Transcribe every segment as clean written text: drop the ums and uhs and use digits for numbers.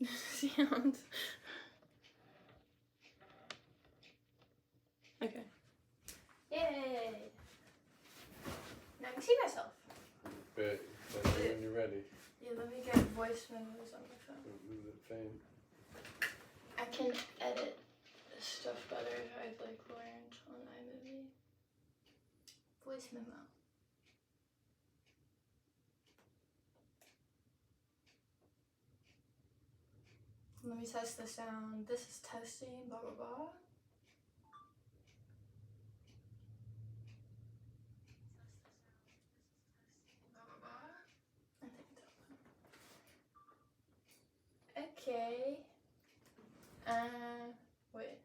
sounds. Okay. Yay! Now I can see myself. Right. When you're ready. Yeah, let me get voice memos on my phone. Move the fan. I can edit stuff better if I'd like learned on iMovie. Voice memo. Let me test the sound. This is testing, blah blah blah. I think so. Okay. Wait.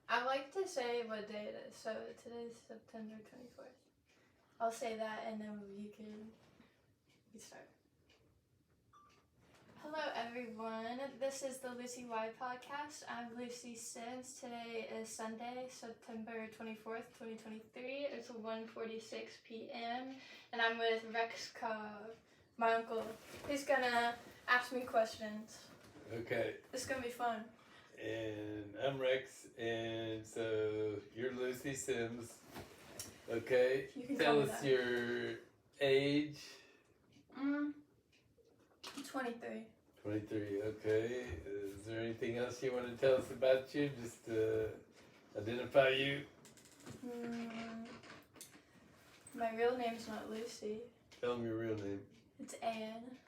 I like to say what day it is. So today's September 24th. I'll say that and then you can start. Hello everyone. This is the Lucy Y podcast. I'm Lucy Sims. Today is Sunday, September 24th, 2023. It's 1:46 p.m. and I'm with Rex Cobb, my uncle. He's gonna ask me questions. Okay. It's gonna be fun. And I'm Rex, and so you're Lucy Sims. Okay. You can tell call me us that. your age. 23. 23. Okay. Is there anything else you want to tell us about you? Just identify you. My real name's not Lucy. Tell them your real name. It's Anne.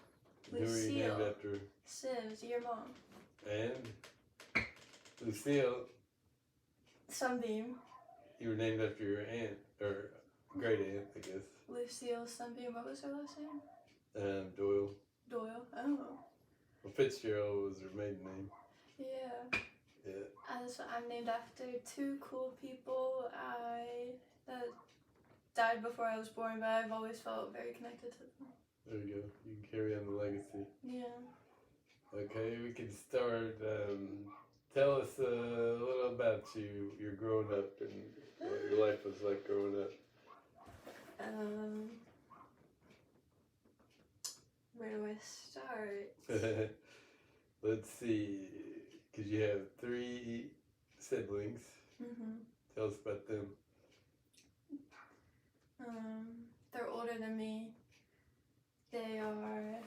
Who are you named after? Sims, your mom. And Lucille. Sunbeam. You were named after your aunt, or great aunt, I guess. Lucille Sunbeam. What was her last name? Doyle. Doyle. I don't know. Well, Fitzgerald was her maiden name. Yeah. Yeah. I'm named after two cool people that died before I was born, but I've always felt very connected to them. There you go. You can carry on the legacy. Yeah. Okay, we can start. Tell us a little about you. You're growing up and what your life was like growing up. Where do I start? Let's see. Because you have 3 siblings. Mm-hmm. Tell us about them. They're older than me. They are,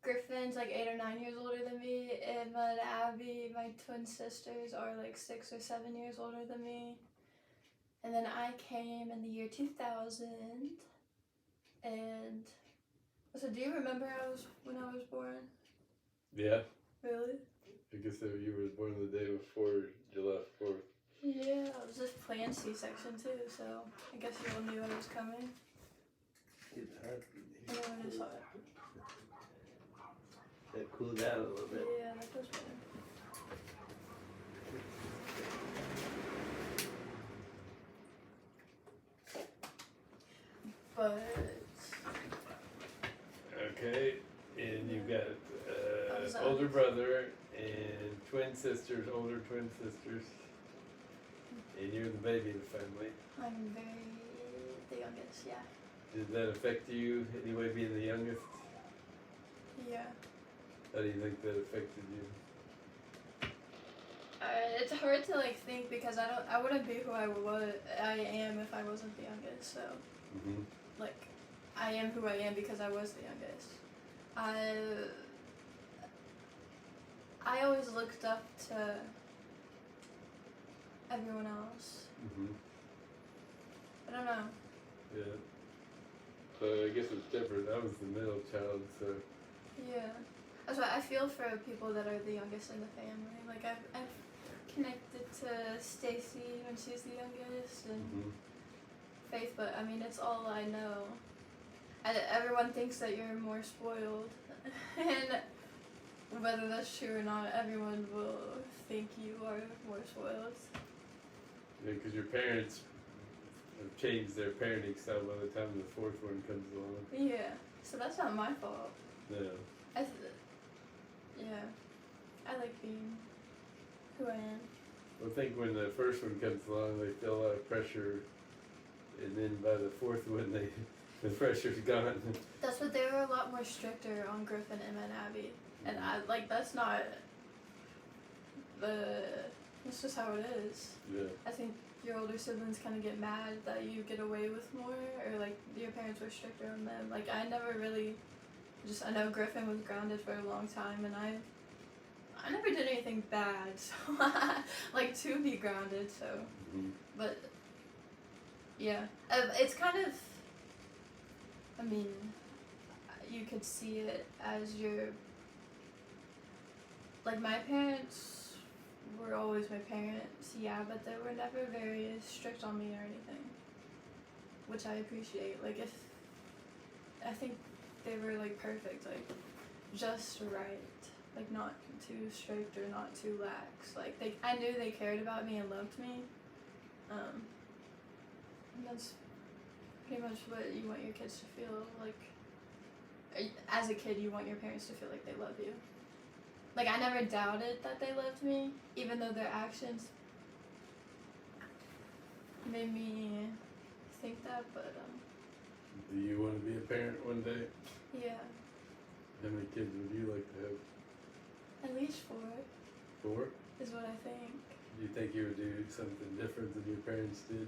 Griffin's like 8 or 9 years older than me, and Abby, my twin sisters, are like 6 or 7 years older than me. And then I came in the year 2000, and so do you remember when I was born? Yeah. Really? I guess you were born the day before July 4th. Yeah, I was just planned C-section too, so I guess you all knew I was coming. It's hard. And then when I saw it. That cooled down a little bit. Yeah, that feels better. But Okay, and you've got older brother and twin sisters, older twin sisters, and you're the baby of the family. I'm the youngest, yeah. Did that affect you anyway, being the youngest? Yeah. How do you think that affected you? It's hard to like think because I wouldn't be who I am if I wasn't the youngest. So, like, I am who I am because I was the youngest. I always looked up to everyone else. I don't know. Yeah. So I guess it's different. I was the middle child, so. Yeah. That's why I feel for people that are the youngest in the family. Like I've connected to Stacy when she's the youngest and Faith, but I mean it's all I know. And everyone thinks that you're more spoiled, and whether that's true or not, everyone will think you are more spoiled. Yeah, because your parents have changed their parenting style by the time the 4th one comes along. Yeah. So that's not my fault. No. Yeah. I like being who I am. I think when the first one comes along, they feel a lot of pressure, and then by the 4th one, they The pressure's gone. That's what they were a lot more stricter on Griffin, Emma, and Abby. And I like that's not the. It's just how it is. Yeah. I think your older siblings kind of get mad that you get away with more, or like your parents were stricter on them. Like I never really, I know Griffin was grounded for a long time, and I never did anything bad, so like to be grounded. So, but yeah, it's kind of. I mean, you could see it as your. Like my parents were always my parents, yeah, but they were never very strict on me or anything, which I appreciate. Like I think they were like perfect, like just right, like not too strict or not too lax. Like I knew they cared about me and loved me, and that's pretty much what you want your kids to feel like. As a kid, you want your parents to feel like they love you. Like, I never doubted that they loved me, even though their actions made me think that, but, Do you want to be a parent one day? yeah. How many kids would you like to have? At least 4. 4? Is what I think. Do you think you would do something different than your parents did?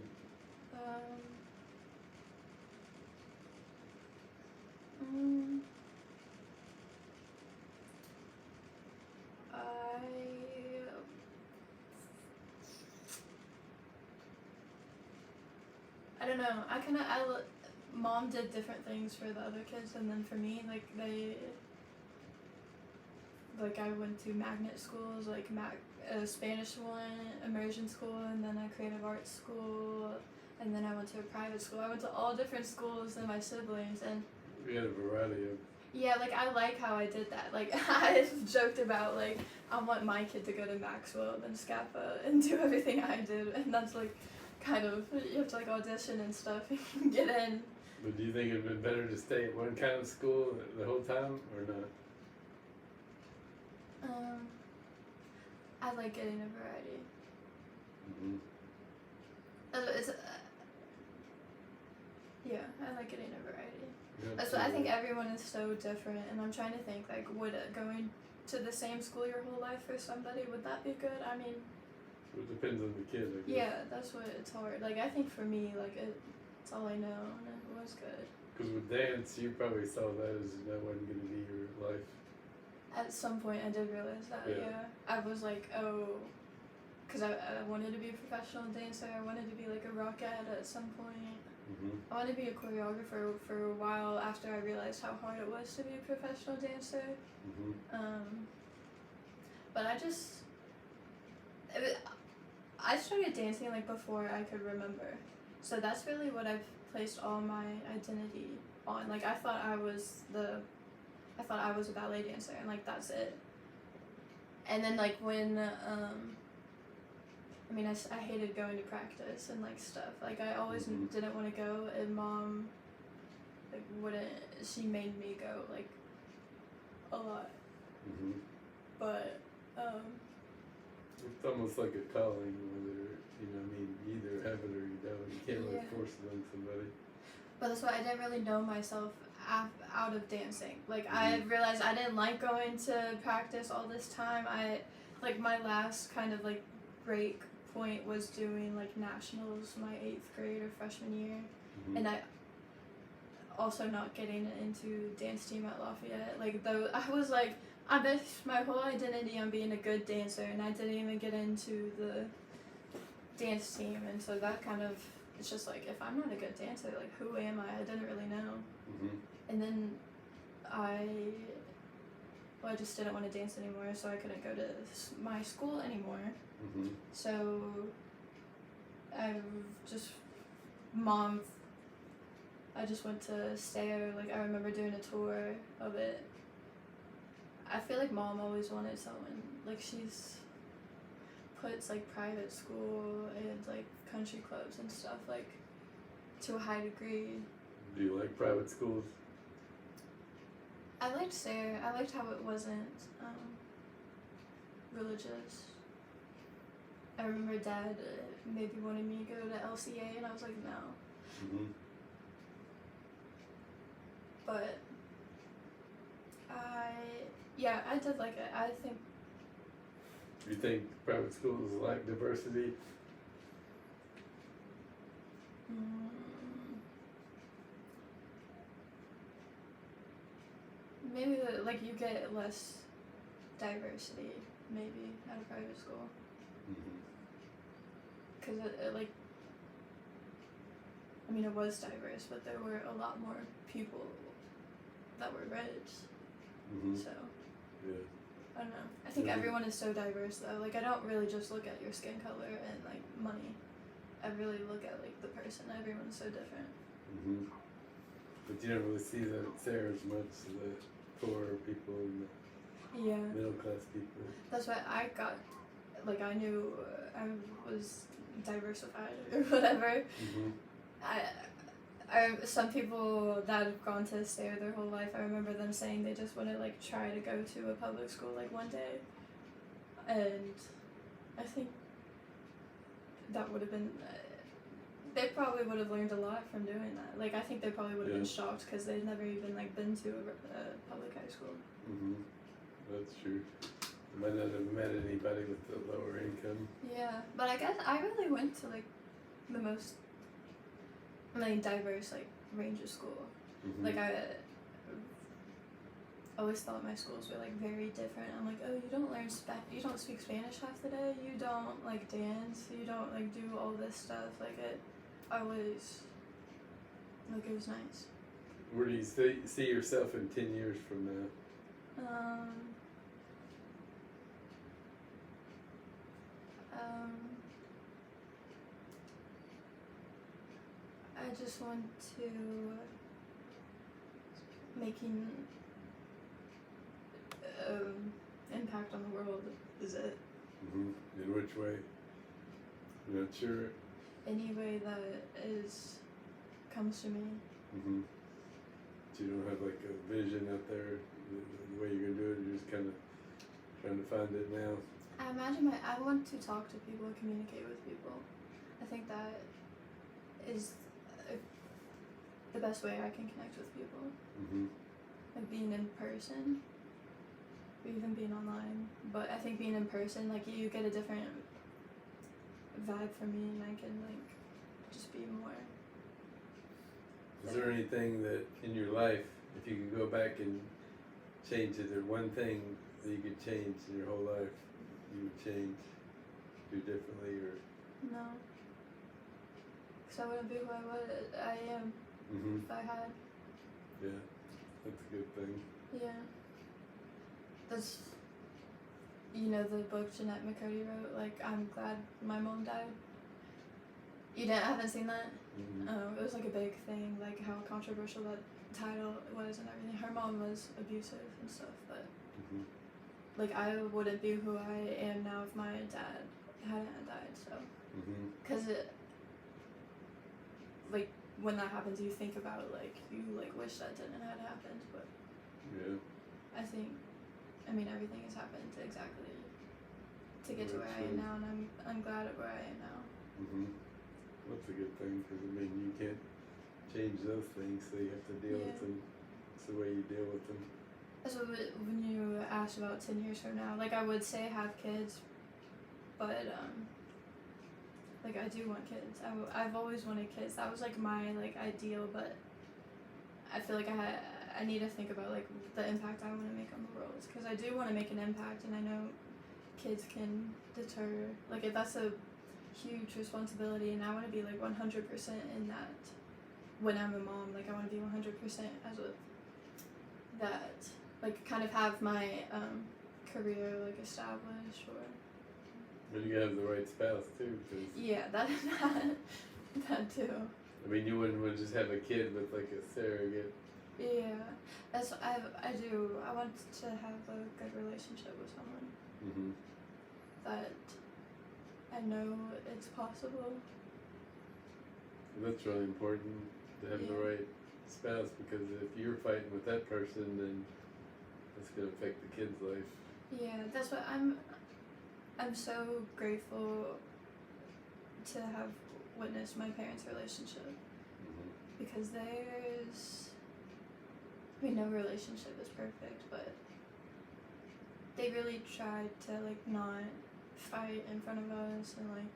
I don't know. Mom did different things for the other kids, and then for me, like I went to magnet schools, like a Spanish one, immersion school, and then a creative arts school, and then I went to a private school. I went to all different schools than my siblings, and We had a variety of. yeah, like I like how I did that. Like I joked about like I want my kid to go to Maxwell and Scapa and do everything I did, and that's like kind of you have to like audition and stuff and get in. But do you think it'd been better to stay at one kind of school the whole time or not? I like getting a variety. Yeah, I like getting a variety. That's what I think. Everyone is so different, and I'm trying to think like, would going to the same school your whole life for somebody, would that be good? I mean, it depends on the kid, I guess. yeah, that's what it's hard. Like I think for me, like it's all I know, and it was good. Because with dance, you probably saw that as that wasn't going to be your life. At some point, I did realize that. Yeah, I was like, oh, because I wanted to be a professional dancer. I wanted to be like a rockette at some point. I wanted to be a choreographer for a while after I realized how hard it was to be a professional dancer. But I started dancing like before I could remember, so that's really what I've placed all my identity on. Like I thought I was a ballet dancer, and like that's it. And then like when I hated going to practice and like stuff. Like I always didn't want to go, and Mom like wouldn't. She made me go like a lot. But it's almost like a calling, whether you either have it or you don't. You can't really force it on somebody. But that's why I didn't really know myself out of dancing. Like I realized I didn't like going to practice all this time. My last kind of like break point was doing like nationals my 8th grade or freshman year, and I also not getting into dance team at Lafayette. Like though I was like, I based my whole identity on being a good dancer, and I didn't even get into the dance team, and so that kind of, it's just like, if I'm not a good dancer, like who am I? I didn't really know. And then I just didn't want to dance anymore, so I couldn't go to my school anymore. So I just went to Stair. Like I remember doing a tour of it. I feel like Mom always wanted someone, like she's puts like private school and like country clubs and stuff like to a high degree. Do you like private schools? I liked Stair. I liked how it wasn't religious. I remember Dad maybe wanted me to go to LCA, and I was like, no. but I did like it. I think. You think private schools lack diversity? Maybe like you get less diversity maybe at a private school. Because it was diverse, but there were a lot more people that were rich. So, yeah. I don't know. I think everyone is so diverse though. Like, I don't really just look at your skin color and like money. I really look at like the person. Everyone's so different. But you don't really see that there as much, the poor people and the middle class people. That's why I got, like, I knew I was diversified or whatever. Some people that have gone to stay their whole life, I remember them saying they just want to like try to go to a public school like one day, and I think that would have been. They probably would have learned a lot from doing that. Like, I think they probably would have been shocked because they'd never even like been to a public high school. That's true. You might not have met anybody with the lower income. Yeah, but I guess I really went to like the most diverse like range of school. Like, I always thought my schools were like very different. I'm like, oh, you don't speak Spanish half the day. You don't like dance. You don't like do all this stuff. Like, it was nice. Where do you see yourself in 10 years from now? I just want to making impact on the world is it. In which way? You're not sure? Any way that comes to me. So you don't have like a vision out there, the way you're gonna do it, you're just kind of trying to find it now? I imagine I want to talk to people, communicate with people. I think that is the best way I can connect with people. Like being in person, or even being online. But I think being in person, like, you get a different vibe from me, and I can like just be more. Is there anything that in your life, if you could go back and change it, or one thing that you could change in your whole life, you would change, do differently, or? No. Because I wouldn't be who I am if I had. Yeah, that's a good thing. Yeah. That's, the book Jeanette McCurdy wrote, like, I'm glad my mom died. I haven't seen that? It was like a big thing, like how controversial that title was and everything. Her mom was abusive and stuff, but like, I wouldn't be who I am now if my dad hadn't died, so. Because like, when that happens, you think about, like, you, like, wish that didn't have happened, but. Yeah. I think, everything has happened exactly to get to where I am now, and I'm glad at where I am now. That's a good thing, because you can't change those things, so you have to deal with them. It's the way you deal with them. So when you asked about 10 years from now, like, I would say have kids, but like, I do want kids. I've always wanted kids. That was like my like ideal, but I feel like I need to think about like the impact I want to make on the world, because I do want to make an impact, and I know kids can deter, like, that's a huge responsibility, and I want to be like 100% in that when I'm a mom. Like, I want to be 100% as with that, like, kind of have my career like established, or. But you have the right spouse too, because. Yeah, that too. You wouldn't want to just have a kid with like a surrogate. Yeah, that's I do. I want to have a good relationship with someone that I know it's possible. That's really important to have the right spouse, because if you're fighting with that person, then it's gonna affect the kid's life. Yeah, that's what I'm so grateful to have witnessed my parents' relationship, because I mean, no relationship is perfect, but they really tried to like not fight in front of us, and like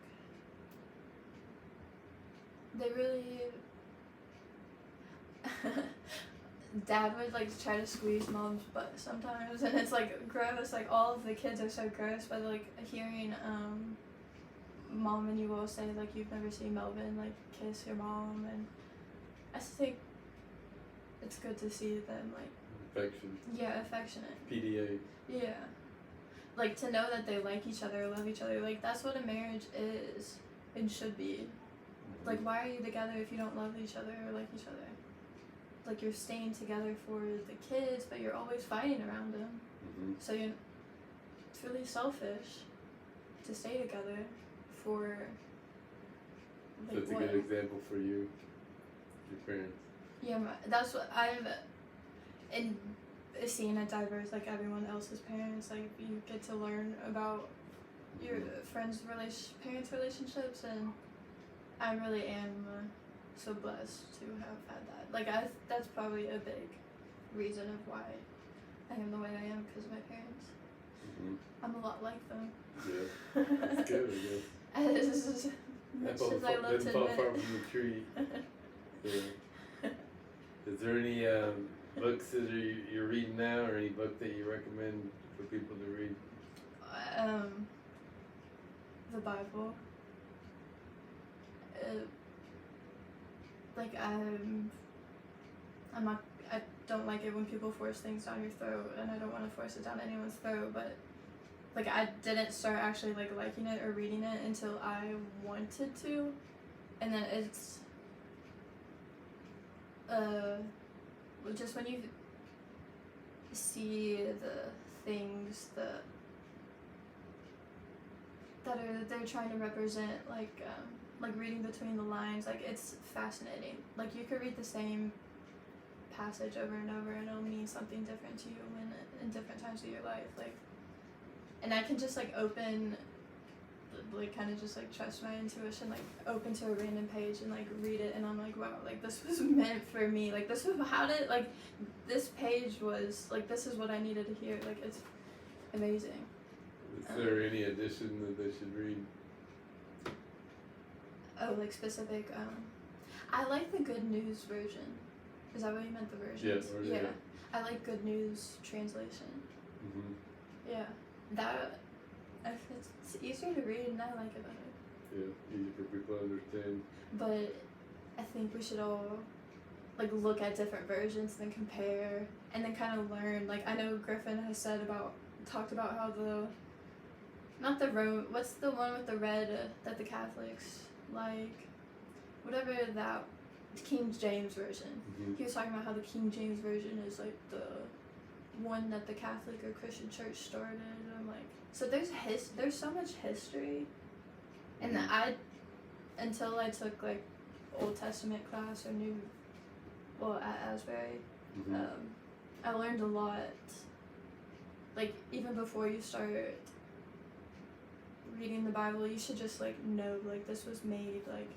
they really Dad would like try to squeeze Mom's butt sometimes, and it's like gross. Like all of the kids are so gross, but like hearing Mom and you all say like you've never seen Melvyn like kiss your mom, and I just think it's good to see them like Affection. Yeah, affectionate. PDA. Yeah, like to know that they like each other, love each other. Like that's what a marriage is and should be. Like why are you together if you don't love each other or like each other? Like you're staying together for the kids, but you're always fighting around them. So it's really selfish to stay together for. So it's a good example for you, your parents. Yeah, that's what I've. And seeing it diverse like everyone else's parents, like you get to learn about your friends' parents' relationships, and I really am so blessed to have had that. Like that's probably a big reason of why I am the way I am, because of my parents. I'm a lot like them. Yeah, that's good, I guess. As much as I love to didn't fall admit. far from the tree. Yeah. Is there any books that you're reading now, or any book that you recommend for people to read? The Bible. Like I don't like it when people force things down your throat, and I don't want to force it down anyone's throat, but like I didn't start actually like liking it or reading it until I wanted to, and then it's just when you see the things that they're trying to represent, like reading between the lines, like it's fascinating. Like you could read the same passage over and over, and it'll mean something different to you in different times of your life. Like, and I can just like open, like kind of just like trust my intuition, like open to a random page and like read it, and I'm like, wow, like this was meant for me. Like this was this page was like, this is what I needed to hear. Like it's amazing. Is there any edition that they should read? Oh, like specific. I like the Good News version. Is that what you meant, the version? Yeah. Yeah. I like Good News translation. Yeah. That. It's easier to read, and I like it better. Yeah, easy for people to understand. But I think we should all like look at different versions and then compare, and then kind of learn. Like I know Griffin has talked about how what's the one with the red that the Catholics like, whatever that King James version. He was talking about how the King James version is like the one that the Catholic or Christian church started. And I'm like, so there's so much history, and until I took like Old Testament class or at Asbury, I learned a lot. Like even before you start reading the Bible, you should just like know like this was made like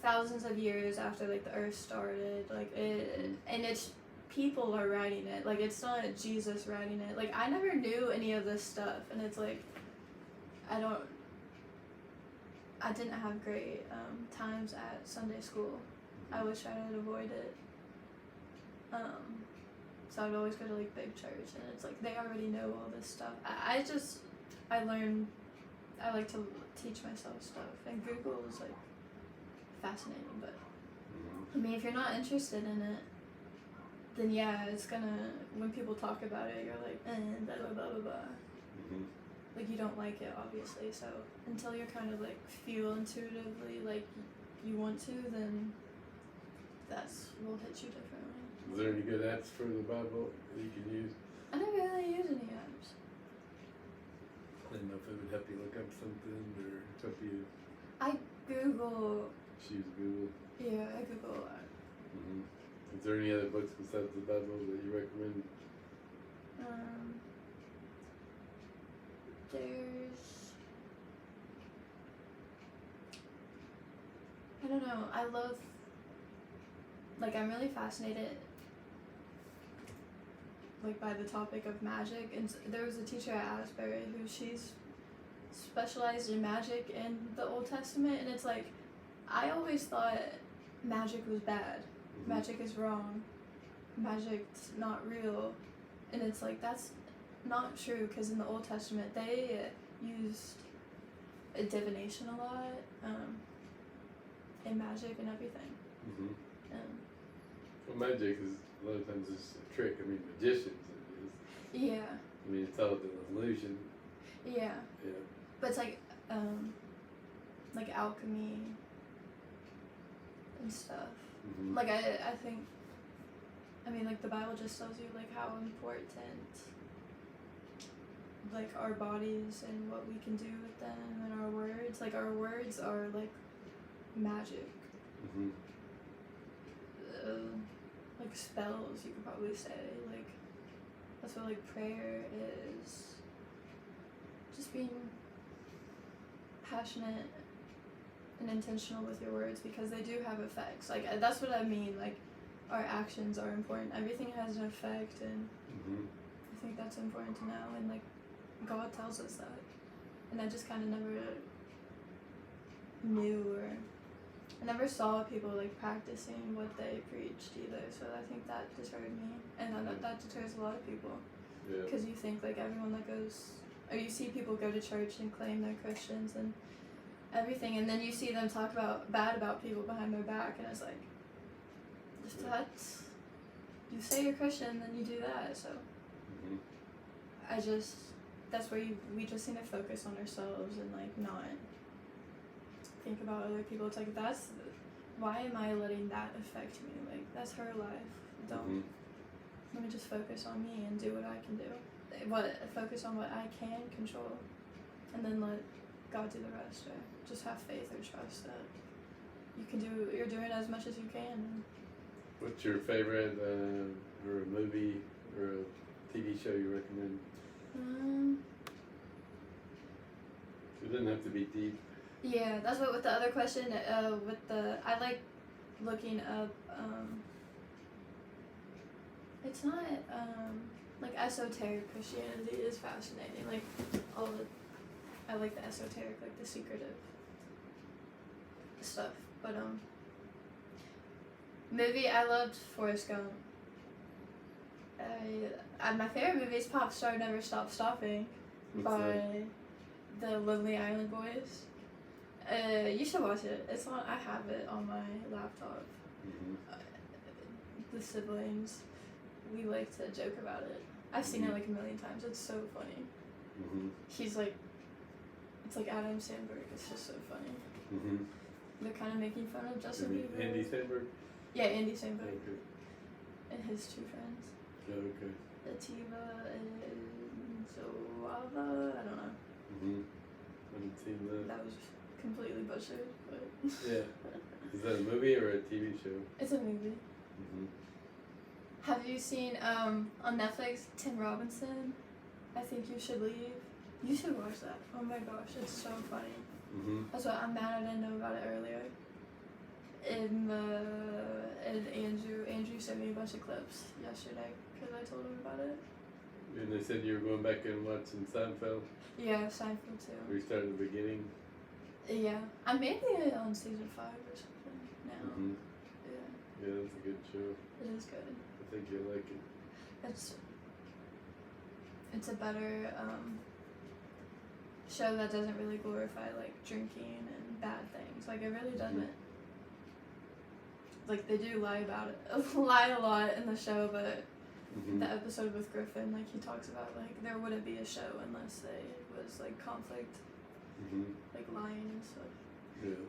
thousands of years after like the earth started, like and it's people are writing it, like it's not Jesus writing it. Like I never knew any of this stuff, and it's like I didn't have great times at Sunday school. I wish I had avoided it. So I'd always go to like big church, and it's like they already know all this stuff. I like to teach myself stuff, and Google is like fascinating, but I mean if you're not interested in it, then yeah, it's gonna, when people talk about it, you're like, blah blah blah blah blah. Like you don't like it, obviously, so until you're kind of like feel intuitively like you want to, then will hit you differently. Is there any good apps for the Bible that you can use? I never really use any apps. I didn't know if it would help you look up something or help you. I Google. She uses Google. Yeah, I Google a lot. Is there any other books besides the Bible that you recommend? I don't know. I love. Like I'm really fascinated like by the topic of magic, and there was a teacher at Asbury who she's specialized in magic in the Old Testament, and it's like I always thought magic was bad, magic is wrong, magic's not real, and it's like that's not true, because in the Old Testament they used divination a lot, in magic and everything. Well, magic is a lot of times it's a trick. I mean, magicians. Yeah. I mean, it's all an illusion. Yeah. Yeah. But it's like alchemy and stuff. Like I think, I mean, like the Bible just tells you like how important like our bodies and what we can do with them and our words. Like our words are like magic. Like spells, you could probably say. Like that's what like prayer is. Just being passionate and intentional with your words, because they do have effects. Like that's what I mean. Like our actions are important. Everything has an effect, and I think that's important to know. And like God tells us that, and I just kind of never knew, or I never saw people like practicing what they preached either. So I think that deterred me, and that deters a lot of people. Yeah. Because you think like everyone that goes, or you see people go to church and claim they're Christians and everything, and then you see them talk bad about people behind their back, and it's like, if that's, you say you're Christian, then you do that. So that's where we just need to focus on ourselves and like not think about other people. It's like, why am I letting that affect me? Like that's her life. Don't. Let me just focus on me and do what I can do. Focus on what I can control, and then let God do the rest. Or just have faith or trust that you're doing as much as you can. What's your favorite or a movie or a TV show you recommend? It doesn't have to be deep. Yeah, that's what with the other question. I like looking up. It's not like esoteric Christianity is fascinating. Like I like the esoteric, like the secretive stuff. But movie, I loved Forrest Gump. My favorite movie is Pop Star Never Stop Stopping by the Lonely Island Boys. You should watch it. It's on. I have it on my laptop. The siblings, we like to joke about it. I've seen it like a million times. It's so funny. He's like, it's like Adam Sandberg. It's just so funny. They're kind of making fun of Justin Bieber. Andy Sandberg? Yeah, Andy Sandberg. Okay. And his two friends. Oh, okay. Ativa and Zoava. I don't know. I haven't seen that. That was completely butchered, but. Yeah. Is that a movie or a TV show? It's a movie. Have you seen on Netflix Tim Robinson? I Think You Should Leave. You should watch that. Oh my gosh, it's so funny. That's what I'm mad I didn't know about it earlier. And Andrew sent me a bunch of clips yesterday because I told him about it. And they said you were going back and watching Seinfeld? Yeah, Seinfeld too. We started at the beginning? Yeah. I'm maybe on season 5 or something now. Yeah. Yeah, that's a good show. It is good. I think you'll like it. It's a better show that doesn't really glorify like drinking and bad things. Like it really doesn't. Like they do lie about it, lie a lot in the show, but the episode with Griffin, like he talks about like there wouldn't be a show unless there was like conflict, like lying and stuff. Yeah.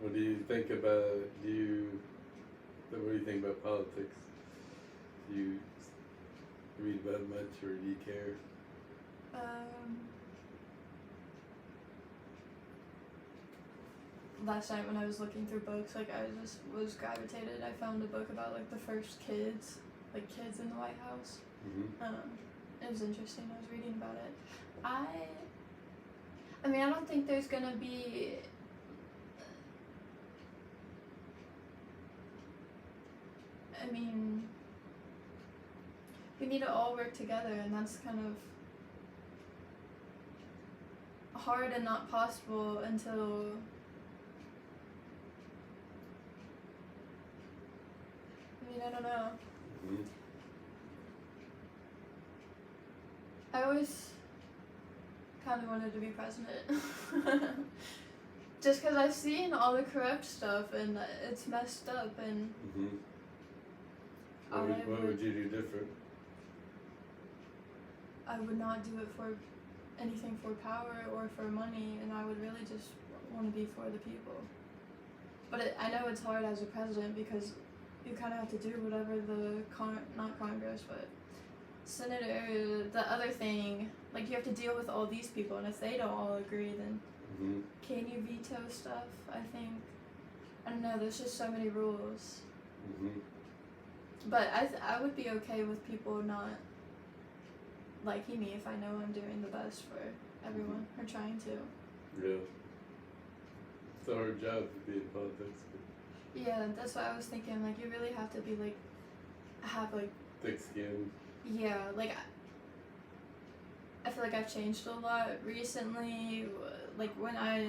What do you think about? What do you think about politics? Do you read about much, or do you care? Last night when I was looking through books, like I just was gravitated. I found a book about like the first kids in the White House. It was interesting. I was reading about it. I mean, I don't think there's gonna be. I mean, we need to all work together, and that's kind of hard and not possible until I don't know. Mm-hmm. I always kind of wanted to be president. Just because I've seen all the corrupt stuff and it's messed up, and What would you do different? I would not do it for anything for power or for money, and I would really just want to be for the people. But I know it's hard as a president because you kind of have to do whatever the not Congress, but senator, the other thing, like you have to deal with all these people, and if they don't all agree, then can you veto stuff? I think, I don't know, there's just so many rules. But I would be okay with people not liking me if I know I'm doing the best for everyone, or trying to. Yeah. It's a hard job to be in politics. Yeah, that's why I was thinking, like, you really have to be, like, have, like... Thick skin. Yeah, like, I feel like I've changed a lot recently, like, when I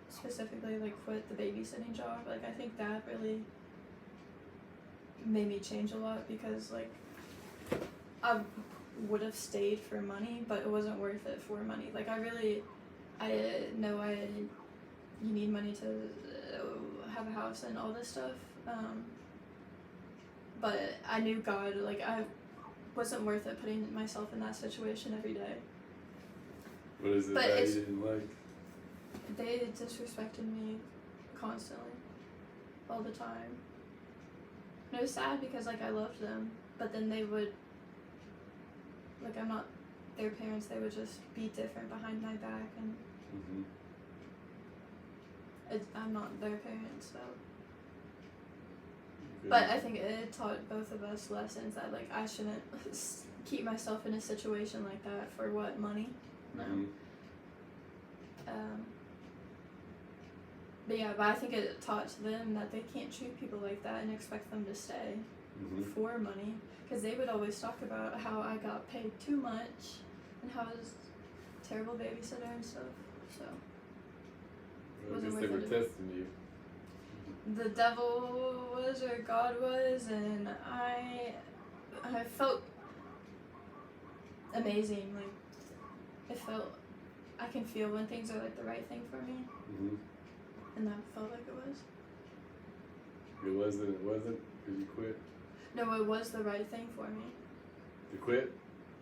specifically, like, quit the babysitting job, like, I think that really made me change a lot, because, like, I would have stayed for money, but it wasn't worth it for money. Like, I know you need money to have a house and all this stuff, but I knew God, like, I wasn't worth it putting myself in that situation every day. What is it but that you didn't like? They disrespected me constantly, all the time. And it was sad because, like, I loved them, but then they would, like, I'm not their parents, they would just be different behind my back, and I'm not their parents, so. But I think it taught both of us lessons that, like, I shouldn't keep myself in a situation like that for what, money? No. But yeah, but I think it taught them that they can't treat people like that and expect them to stay for money, because they would always talk about how I got paid too much and how I was a terrible babysitter and stuff, so. Well, I guess they were testing you. The devil was, or God was, and I felt amazing. Like, I can feel when things are, like, the right thing for me, and that felt like it was. It wasn't, because you quit? No, it was the right thing for me. To quit?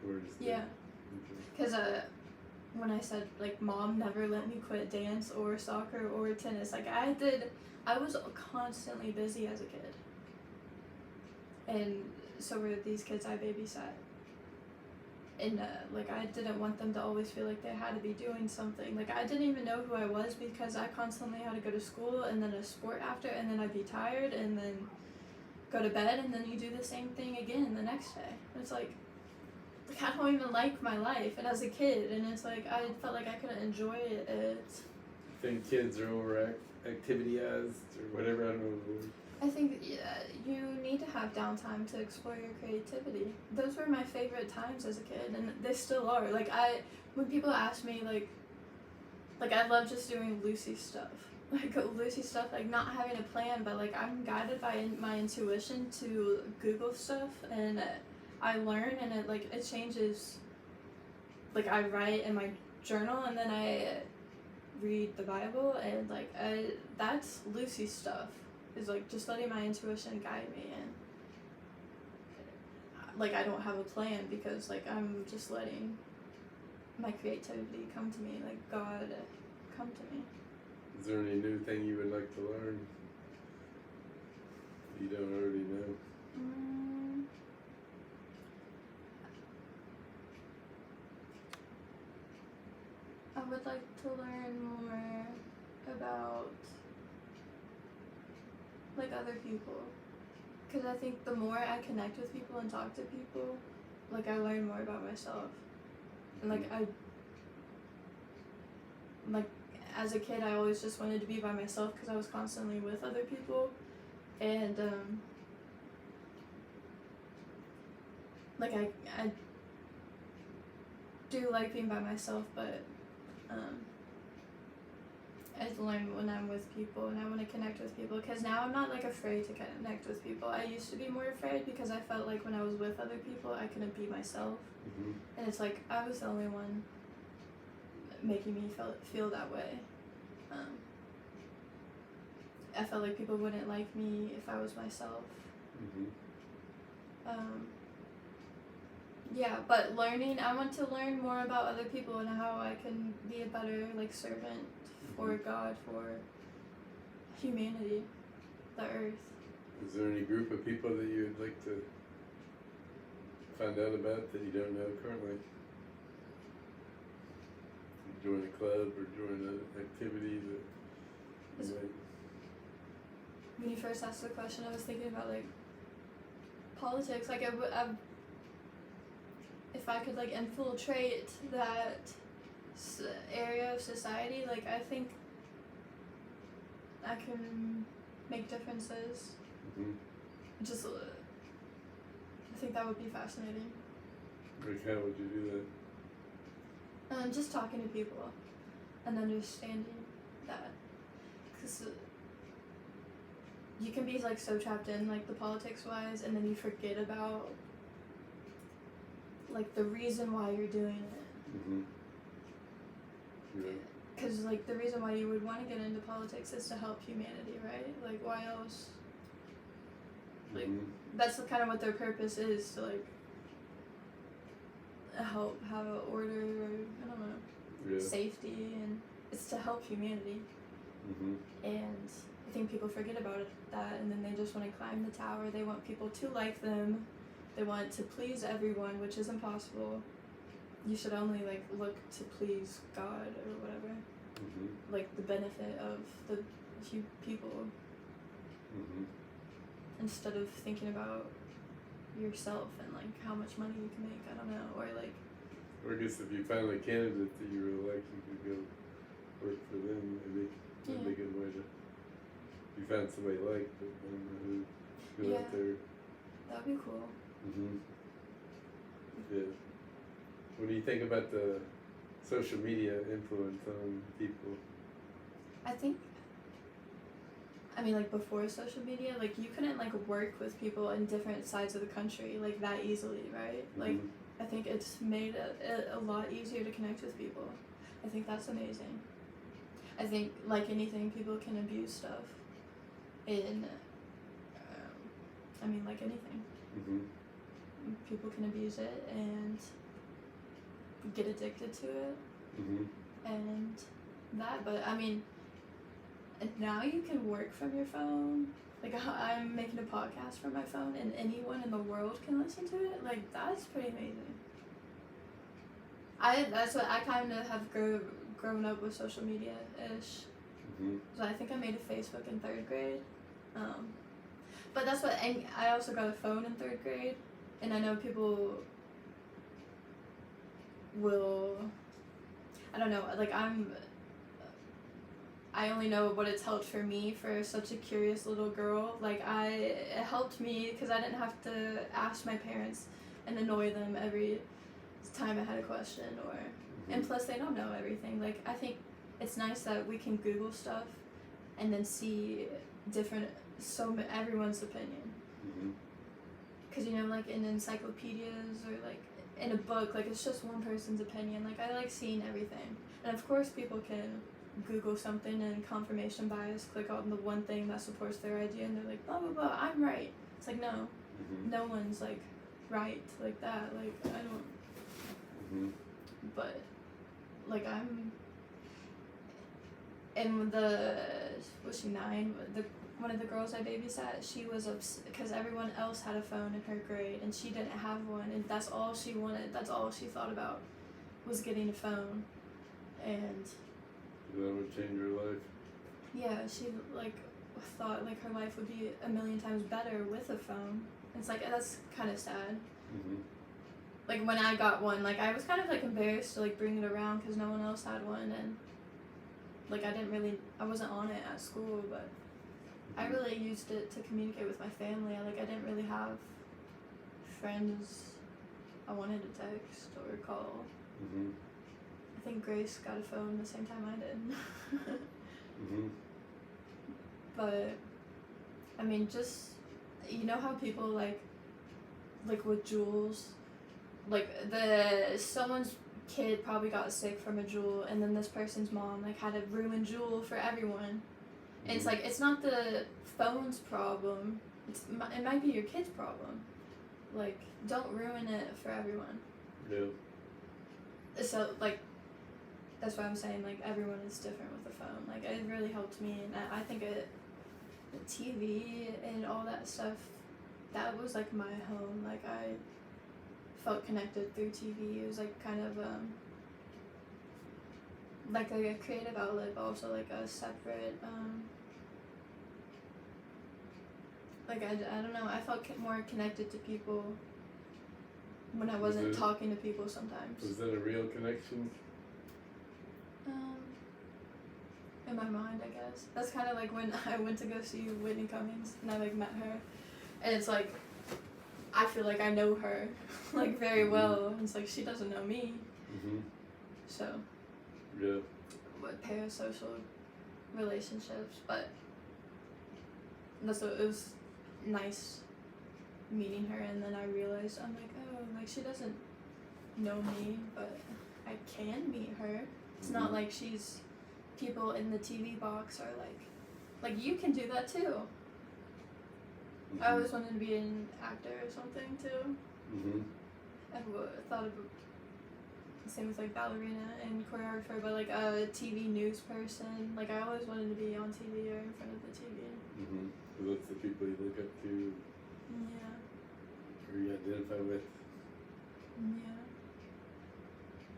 Or just yeah. Because when I said, like, Mom never let me quit dance or soccer or tennis, like, I was constantly busy as a kid. And so were these kids I babysat. And, like, I didn't want them to always feel like they had to be doing something. Like, I didn't even know who I was because I constantly had to go to school and then a sport after, and then I'd be tired and then go to bed, and then you do the same thing again the next day. It's like I don't even like my life, and as a kid, and it's like I felt like I couldn't enjoy it. I think kids are over activity-ized or whatever, I don't know the word. I think you need to have downtime to explore your creativity. Those were my favorite times as a kid, and they still are. Like, when people ask me, like I love just doing Lucy stuff. Like, Lucy stuff, like, not having a plan, but, like, I'm guided by my intuition to Google stuff, and I learn, and it changes. Like, I write in my journal, and then I read the Bible, and, like, that's Lucy stuff, is, like, just letting my intuition guide me, and, like, I don't have a plan, because, like, I'm just letting my creativity come to me, like, God come to me. Is there any new thing you would like to learn you don't already know? I would like to learn more about, like, other people, because I think the more I connect with people and talk to people, like, I learn more about myself, and, like, as a kid, I always just wanted to be by myself because I was constantly with other people, and like I do like being by myself, but I learn when I'm with people, and I want to connect with people, because now I'm not like afraid to connect with people. I used to be more afraid because I felt like when I was with other people I couldn't be myself, and it's like I was the only one making me feel that way. I felt like people wouldn't like me if I was myself. Yeah, but I want to learn more about other people and how I can be a better like servant for God, for humanity, the earth. Is there any group of people that you would like to find out about that you don't know currently? Join a club or join an activity that you might... When you first asked the question, I was thinking about like politics. Like if I could like infiltrate that area of society, like I think I can make differences. Just I think that would be fascinating. Like how would you do that? Just talking to people and understanding that, because you can be like so trapped in like the politics wise, and then you forget about like the reason why you're doing it. Because like the reason why you would want to get into politics is to help humanity, right? Like why else? Like that's kind of what their purpose is, to like help have an order, or I don't know, safety, and it's to help humanity. And I think people forget about that, and then they just want to climb the tower. They want people to like them. They want to please everyone, which is impossible. You should only like look to please God or whatever. Like the benefit of the people. Instead of thinking about yourself and like how much money you can make. I don't know, or like. Or I guess if you found a candidate that you really like, you could go work for them. Maybe that'd be a good way to. You found somebody you like, but I don't know who out there. That'd be cool. Yeah. What do you think about the social media influence on people? I mean, like before social media, like you couldn't like work with people in different sides of the country like that easily, right? Like I think it's made it a lot easier to connect with people. I think that's amazing. I think like anything, people can abuse stuff. I mean, like anything. People can abuse it and get addicted to it, and that. But I mean, now you can work from your phone. Like I'm making a podcast from my phone, and anyone in the world can listen to it. Like that's pretty amazing. That's what I kind of have grown up with social media ish. So I think I made a Facebook in 3rd grade. But that's what, and I also got a phone in 3rd grade, and I know people will, I don't know, like I only know what it's helped for me, for such a curious little girl. Like it helped me because I didn't have to ask my parents and annoy them every time I had a question, or, and plus they don't know everything. Like I think it's nice that we can Google stuff and then see everyone's opinion. Because you know, like in encyclopedias or like in a book, like it's just one person's opinion. Like I like seeing everything, and of course people can Google something and confirmation bias, click on the one thing that supports their idea, and they're like blah blah blah, I'm right. It's like no, no one's like right like that. Like I don't. But like I'm. And was she 9? One of the girls I babysat, she was upset because everyone else had a phone in her grade and she didn't have one, and that's all she wanted. That's all she thought about, was getting a phone. And that would change her life. Yeah, she like thought like her life would be a million times better with a phone. It's like that's kind of sad. Like when I got one, like I was kind of like embarrassed to like bring it around because no one else had one, and like I wasn't on it at school, but I really used it to communicate with my family. I didn't really have friends I wanted to text or call. Mhm. I think Grace got a phone the same time I did. Mhm. But I mean, just you know how people like with jewels, like someone's kid probably got sick from a jewel, and then this person's mom like had a ruined jewel for everyone. And it's like, it's not the phone's problem. It might be your kid's problem. Like, don't ruin it for everyone. Yeah. So like, that's why I'm saying like everyone is different with the phone. Like it really helped me, and I think the TV and all that stuff, that was like my home. Like I felt connected through TV. It was like kind of like a creative outlet, but also like a separate like I don't know. I felt more connected to people when I wasn't talking to people sometimes. Was that a real connection? In my mind, I guess. That's kind of like when I went to go see Whitney Cummings and I like met her, and it's like I feel like I know her like very well. And it's like she doesn't know me. Mhm. So. Yeah. What parasocial relationships, but it was nice meeting her, and then I realized I'm like, oh, like she doesn't know me, but I can meet her. It's not like she's people in the TV box are like you can do that too. I always wanted to be an actor or something too. I thought of same with like ballerina and choreographer, but like a TV news person. Like I always wanted to be on TV or in front of the TV. So that's the people you look up to. Yeah. Or you identify with. Yeah.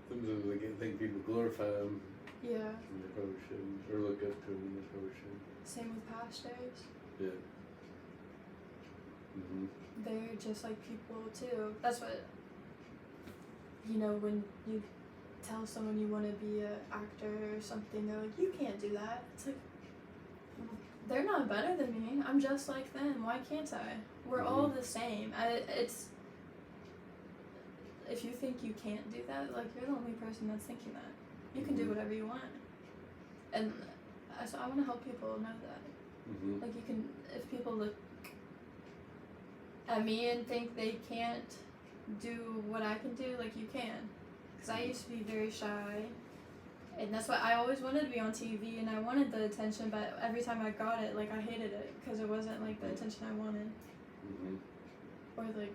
Sometimes I think people glorify them. Yeah. And they probably shouldn't. Or look up to them and they probably shouldn't. Same with pastors. Yeah. They're just like people too. That's what, when you tell someone you want to be an actor or something, they're like, you can't do that. It's like, they're not better than me. I'm just like them. Why can't I? We're all the same. If you think you can't do that, like, you're the only person that's thinking that. You can do whatever you want. And so I want to help people know that. Like, you can, if people look at me and think they can't do what I can do, like, you can. Because I used to be very shy. And that's why I always wanted to be on TV, and I wanted the attention, but every time I got it, like, I hated it because it wasn't, like, the attention I wanted. Or, like,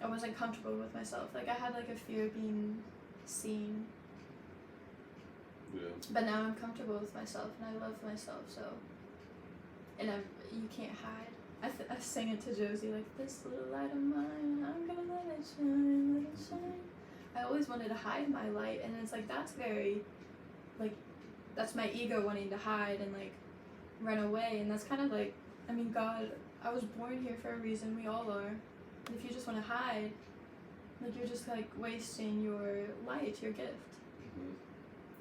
I wasn't comfortable with myself. Like, I had, like, a fear of being seen. Yeah. But now I'm comfortable with myself, and I love myself, so. And you can't hide. I sing it to Josie, like, this little light of mine, I'm gonna let it shine, let it shine. I always wanted to hide my light, and it's like, that's very, like, that's my ego wanting to hide and, like, run away. And that's kind of like, I mean, God, I was born here for a reason, we all are. And if you just want to hide, like, you're just, like, wasting your light, your gift.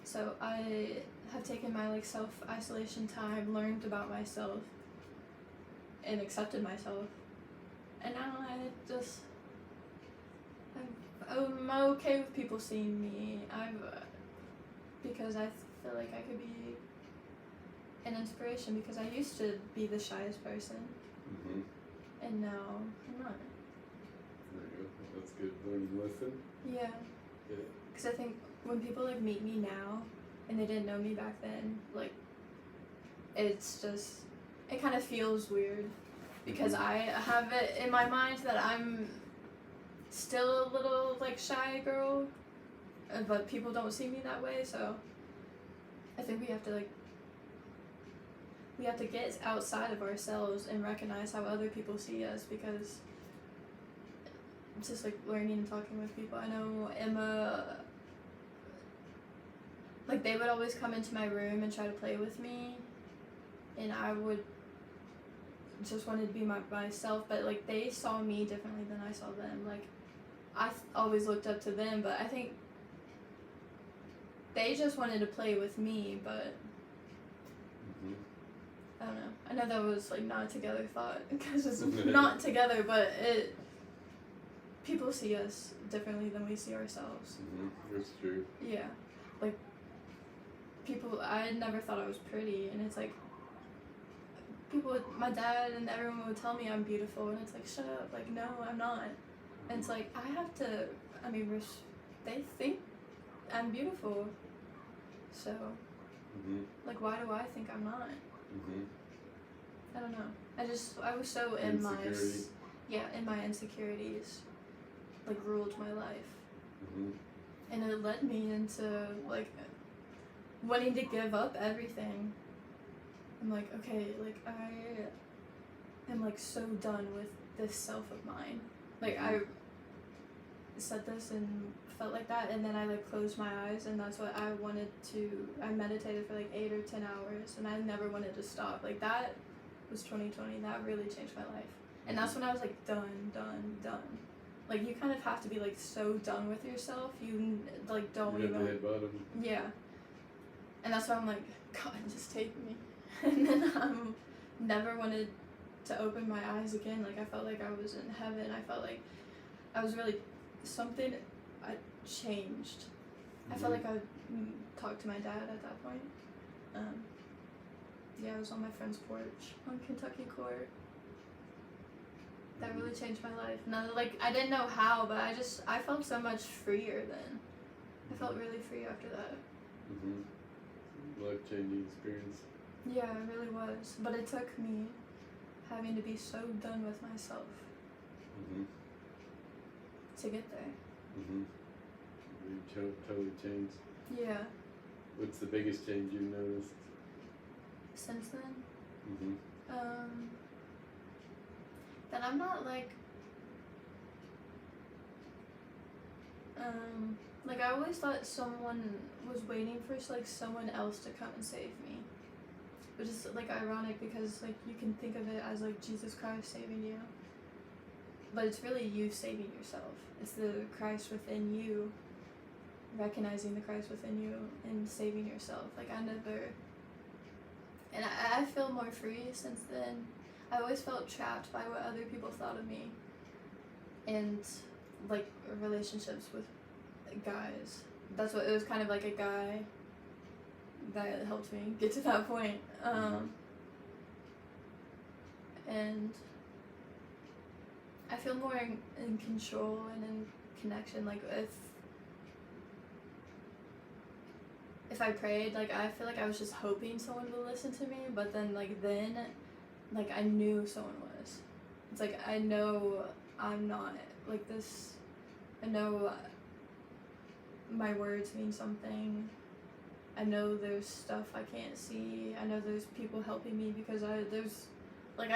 So I have taken my, like, self-isolation time, learned about myself, and accepted myself. And now I'm okay with people seeing me. Because I feel like I could be an inspiration, because I used to be the shyest person. And now I'm not. There you go. That's good. Learning lesson. Yeah. Because I think when people, like, meet me now and they didn't know me back then, like, it's just, it kind of feels weird. Because I have it in my mind that I'm still a little, like, shy girl, but people don't see me that way, so I think we have to get outside of ourselves and recognize how other people see us, because it's just, like, learning and talking with people. I know Emma, like, they would always come into my room and try to play with me, and I would just wanted to be myself, but, like, they saw me differently than I saw them. Like, I always looked up to them, but I think they just wanted to play with me, but I don't know. I know that was, like, not a together thought, because it's not together, but people see us differently than we see ourselves. That's true. Yeah, like people, I never thought I was pretty, and it's like people, my dad and everyone would tell me I'm beautiful, and it's like, shut up, like, no, I'm not. And it's like, I have to, I mean, they think I'm beautiful, so like, why do I think I'm not? I don't know. I was so in my, in my insecurities, like, ruled my life. And it led me into, like, wanting to give up everything. I'm like, okay, like, I am, like, so done with this self of mine. Like, I said this and felt like that, and then I, like, closed my eyes, and that's what I wanted to, I meditated for, like, 8 or 10 hours, and I never wanted to stop. Like, that was 2020, that really changed my life. And that's when I was, like, done. Like, you kind of have to be, like, so done with yourself, you, like, don't you even... hit bottom. Yeah. And that's why I'm like, God, just take me. And then never wanted to open my eyes again. Like, I felt like I was in heaven. I felt like I was really, something I changed. I felt like I would talk to my dad at that point. I was on my friend's porch on Kentucky Court. That really changed my life. And I didn't know how, but I felt so much freer then. I felt really free after that. Life-changing experience. Yeah, it really was. But it took me having to be so done with myself to get there. You totally changed. Yeah. What's the biggest change you've noticed? Since then? That I'm not like I always thought someone was waiting for like someone else to come and save me, which is like ironic because like you can think of it as like Jesus Christ saving you, but it's really you saving yourself. It's the Christ within you, recognizing the Christ within you and saving yourself. Like and I feel more free since then. I always felt trapped by what other people thought of me and like relationships with guys. That's what it was, kind of like a guy that helped me get to that point. And I feel more in control and in connection. Like if I prayed, like I feel like I was just hoping someone would listen to me, but then I knew someone was. It's like I know I'm not like this. I know my words mean something. I know there's stuff I can't see. I know there's people helping me because I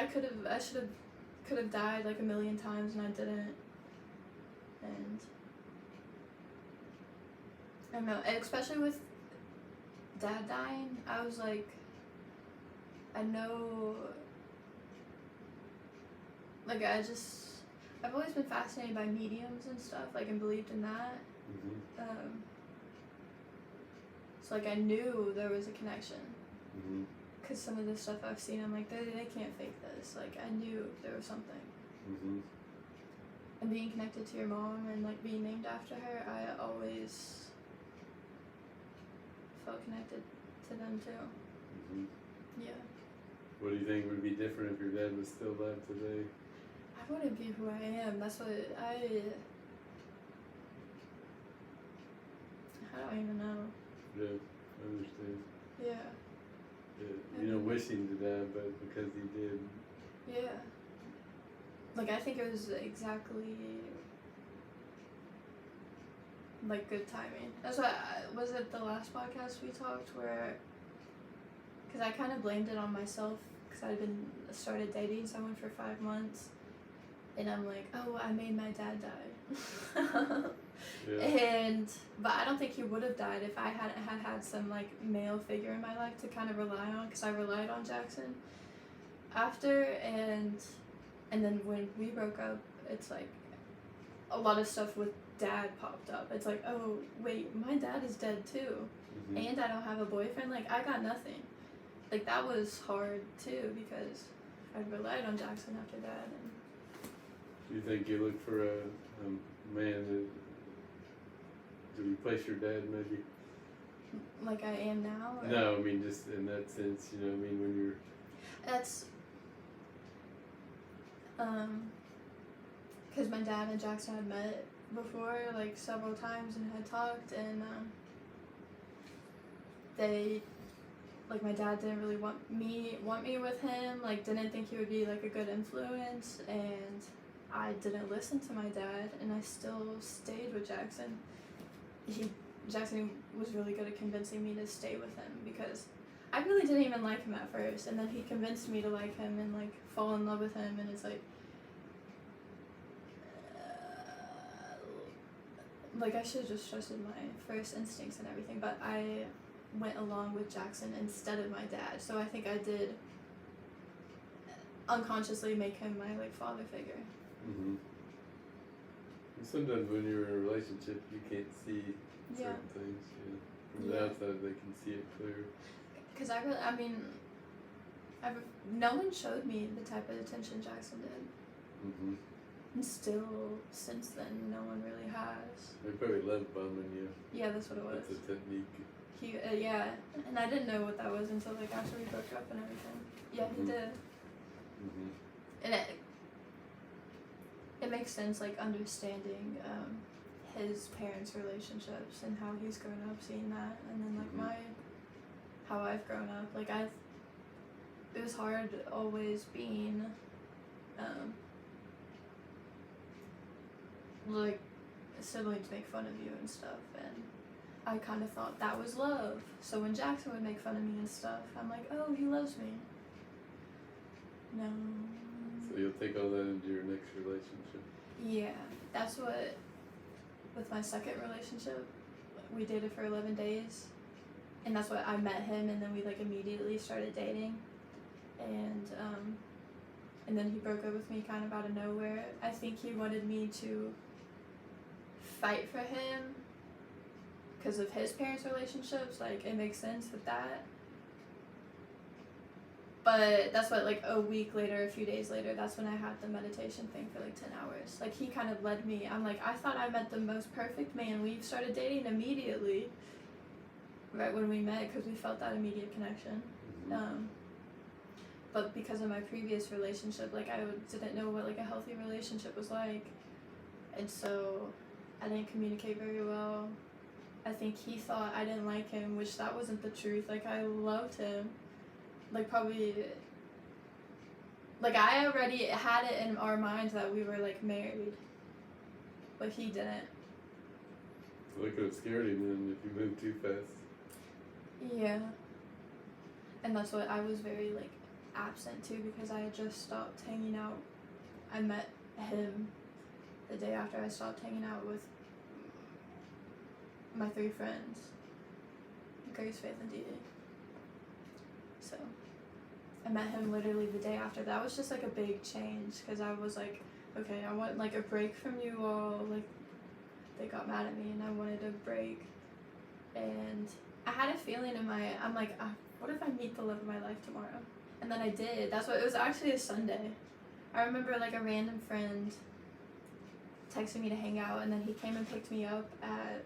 could have died like a million times and I didn't. And I don't know, and especially with Dad dying, I was like, I know, like I've always been fascinated by mediums and stuff, like, and believed in that. So like I knew there was a connection. Because some of the stuff I've seen, I'm like, they can't fake this. Like, I knew there was something. And being connected to your mom and, like, being named after her, I always felt connected to them, too. Yeah. What do you think would be different if your dad was still alive today? I wouldn't be who I am. That's what I don't even know. Yeah, I understand. Yeah. You don't wish him to die, but because he did. Yeah. Like, I think it was exactly, like, good timing. That's why, was it the last podcast we talked where, because I kind of blamed it on myself, because I started dating someone for 5 months, and I'm like, oh, I made my dad die. But I don't think he would have died if I hadn't had some like male figure in my life to kind of rely on, because I relied on Jackson after, and then when we broke up, it's like a lot of stuff with Dad popped up. It's like, oh wait, my dad is dead too, and I don't have a boyfriend. Like, I got nothing. Like, that was hard too, because I relied on Jackson after that. And do you think you look for a man to replace your dad, maybe? Like I am now? Or? No, I mean, just in that sense, you know, I mean, when you're... That's, because my dad and Jackson had met before, like, several times and had talked, and, they, like, my dad didn't really want me with him, like, didn't think he would be, like, a good influence, and I didn't listen to my dad, and I still stayed with Jackson. Jackson was really good at convincing me to stay with him, because I really didn't even like him at first, and then he convinced me to like him and, like, fall in love with him, and it's like I should have just trusted my first instincts and everything, but I went along with Jackson instead of my dad, so I think I did unconsciously make him my, like, father figure. Mm-hmm. And sometimes when you're in a relationship, you can't see certain things, From the outside, they can see it clear. Because no one showed me the type of attention Jackson did. Mm-hmm. And still, since then, no one really has. They probably love bombing you. Yeah, that's what it was. That's a technique. And I didn't know what that was until, like, after we broke up and everything. Yeah, he did. Mm-hmm. And it makes sense, like, understanding his parents' relationships and how he's grown up, seeing that, and then, like, how I've grown up. Like, it was hard always being, like, siblings make fun of you and stuff, and I kind of thought that was love. So when Jackson would make fun of me and stuff, I'm like, oh, he loves me. No. So you'll take all that into your next relationship? Yeah, that's what, with my second relationship, we dated for 11 days, and that's what I met him, and then we, like, immediately started dating, and then he broke up with me kind of out of nowhere. I think he wanted me to fight for him because of his parents' relationships, like, it makes sense with that. But that's what, like, a week later, a few days later, that's when I had the meditation thing for, like, 10 hours. Like, he kind of led me. I'm like, I thought I met the most perfect man. We started dating immediately, right when we met, because we felt that immediate connection. Mm-hmm. But because of my previous relationship, like, I didn't know what, like, a healthy relationship was like. And so I didn't communicate very well. I think he thought I didn't like him, which that wasn't the truth. Like, I loved him. Like, probably, like, I already had it in our minds that we were, like, married, but he didn't. So it could have scared him then if you moved too fast. Yeah. And that's what I was very, like, absent too, because I had just stopped hanging out. I met him the day after I stopped hanging out with my 3 friends, Grace, Faith, and Dee Dee. So I met him literally the day after. That was just, like, a big change, because I was like, okay, I want, like, a break from you all. Like, they got mad at me and I wanted a break, and I had a feeling I'm like, what if I meet the love of my life tomorrow? And then I did. It was actually a Sunday. I remember, like, a random friend texted me to hang out, and then he came and picked me up at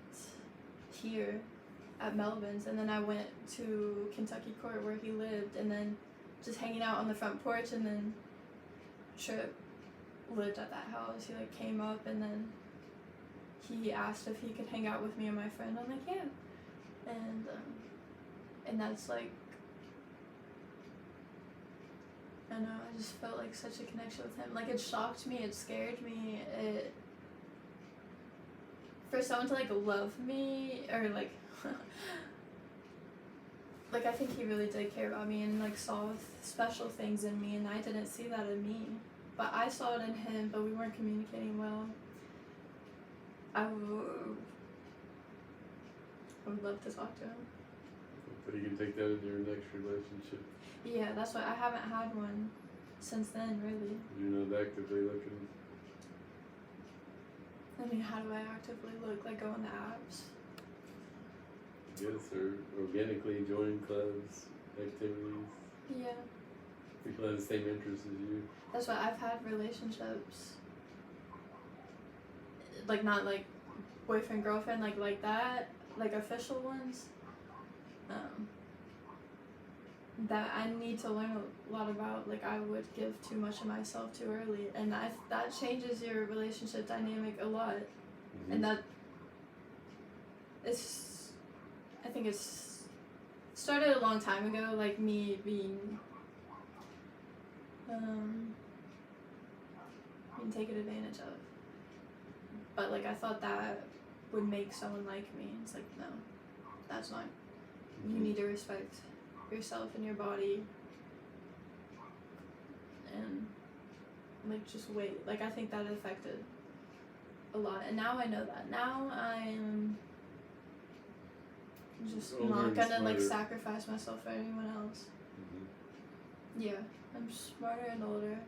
Melvyn's, and then I went to Kentucky Court where he lived, and then just hanging out on the front porch, and then Trip lived at that house. He, like, came up, and then he asked if he could hang out with me and my friend. I'm like, yeah. And that's, like, I don't know, I just felt, like, such a connection with him. Like, it shocked me, it scared me, for someone to, like, love me, or, like, like, I think he really did care about me and, like, saw special things in me, and I didn't see that in me. But I saw it in him, but we weren't communicating well. I would love to talk to him. But you can take that into your next relationship. Yeah, that's why I haven't had one since then, really. You're not actively looking? I mean, how do I actively look? Like, go on the apps? Yes, or organically join clubs, activities. Yeah. People have the same interests as you. That's why I've had relationships like not like boyfriend, girlfriend, like that, like official ones. That I need to learn a lot about. Like I would give too much of myself too early, and that changes your relationship dynamic a lot. Mm-hmm. And that is, I think it's started a long time ago. Like me being being taken advantage of. But like I thought that would make someone like me. It's like no, that's not. Mm-hmm. You need to respect yourself and your body and like just wait. Like I think that affected a lot, and now I know that. Now I'm just Older not and gonna like smarter. sacrifice myself for anyone else. Mm-hmm. Yeah, I'm smarter and older,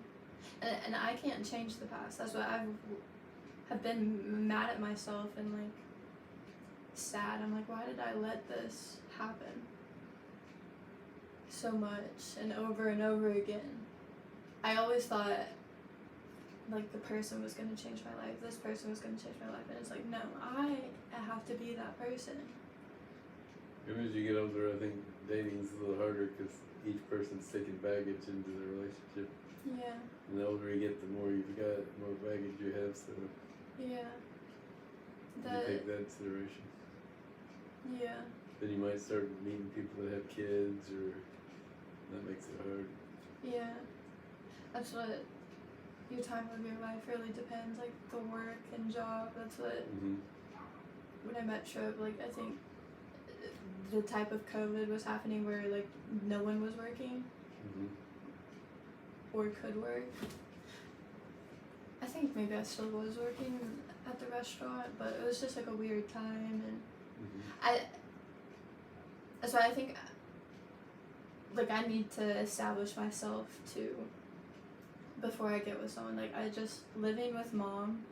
and I can't change the past. That's what have been mad at myself and like sad. I'm like, why did I let this happen so much and over again? I always thought like the person was gonna change my life, this person was gonna change my life, and it's like no, I have to be that person. And as you get older, I think dating's a little harder because each person's taking baggage into the relationship. Yeah. And the older you get, the more you've got, the more baggage you have. So Yeah. you take that consideration. Yeah. Then you might start meeting people that have kids, or that makes it hard. Yeah. That's what your time of your life really depends. Like the work and job. That's what. Mm-hmm. When I met Trip, like I think the type of COVID was happening where like no one was working. Mm-hmm. Or could work. I think maybe I still was working at the restaurant, but it was just like a weird time, and Mm-hmm. that's why I think like I need to establish myself too before I get with someone. Like I just living with mom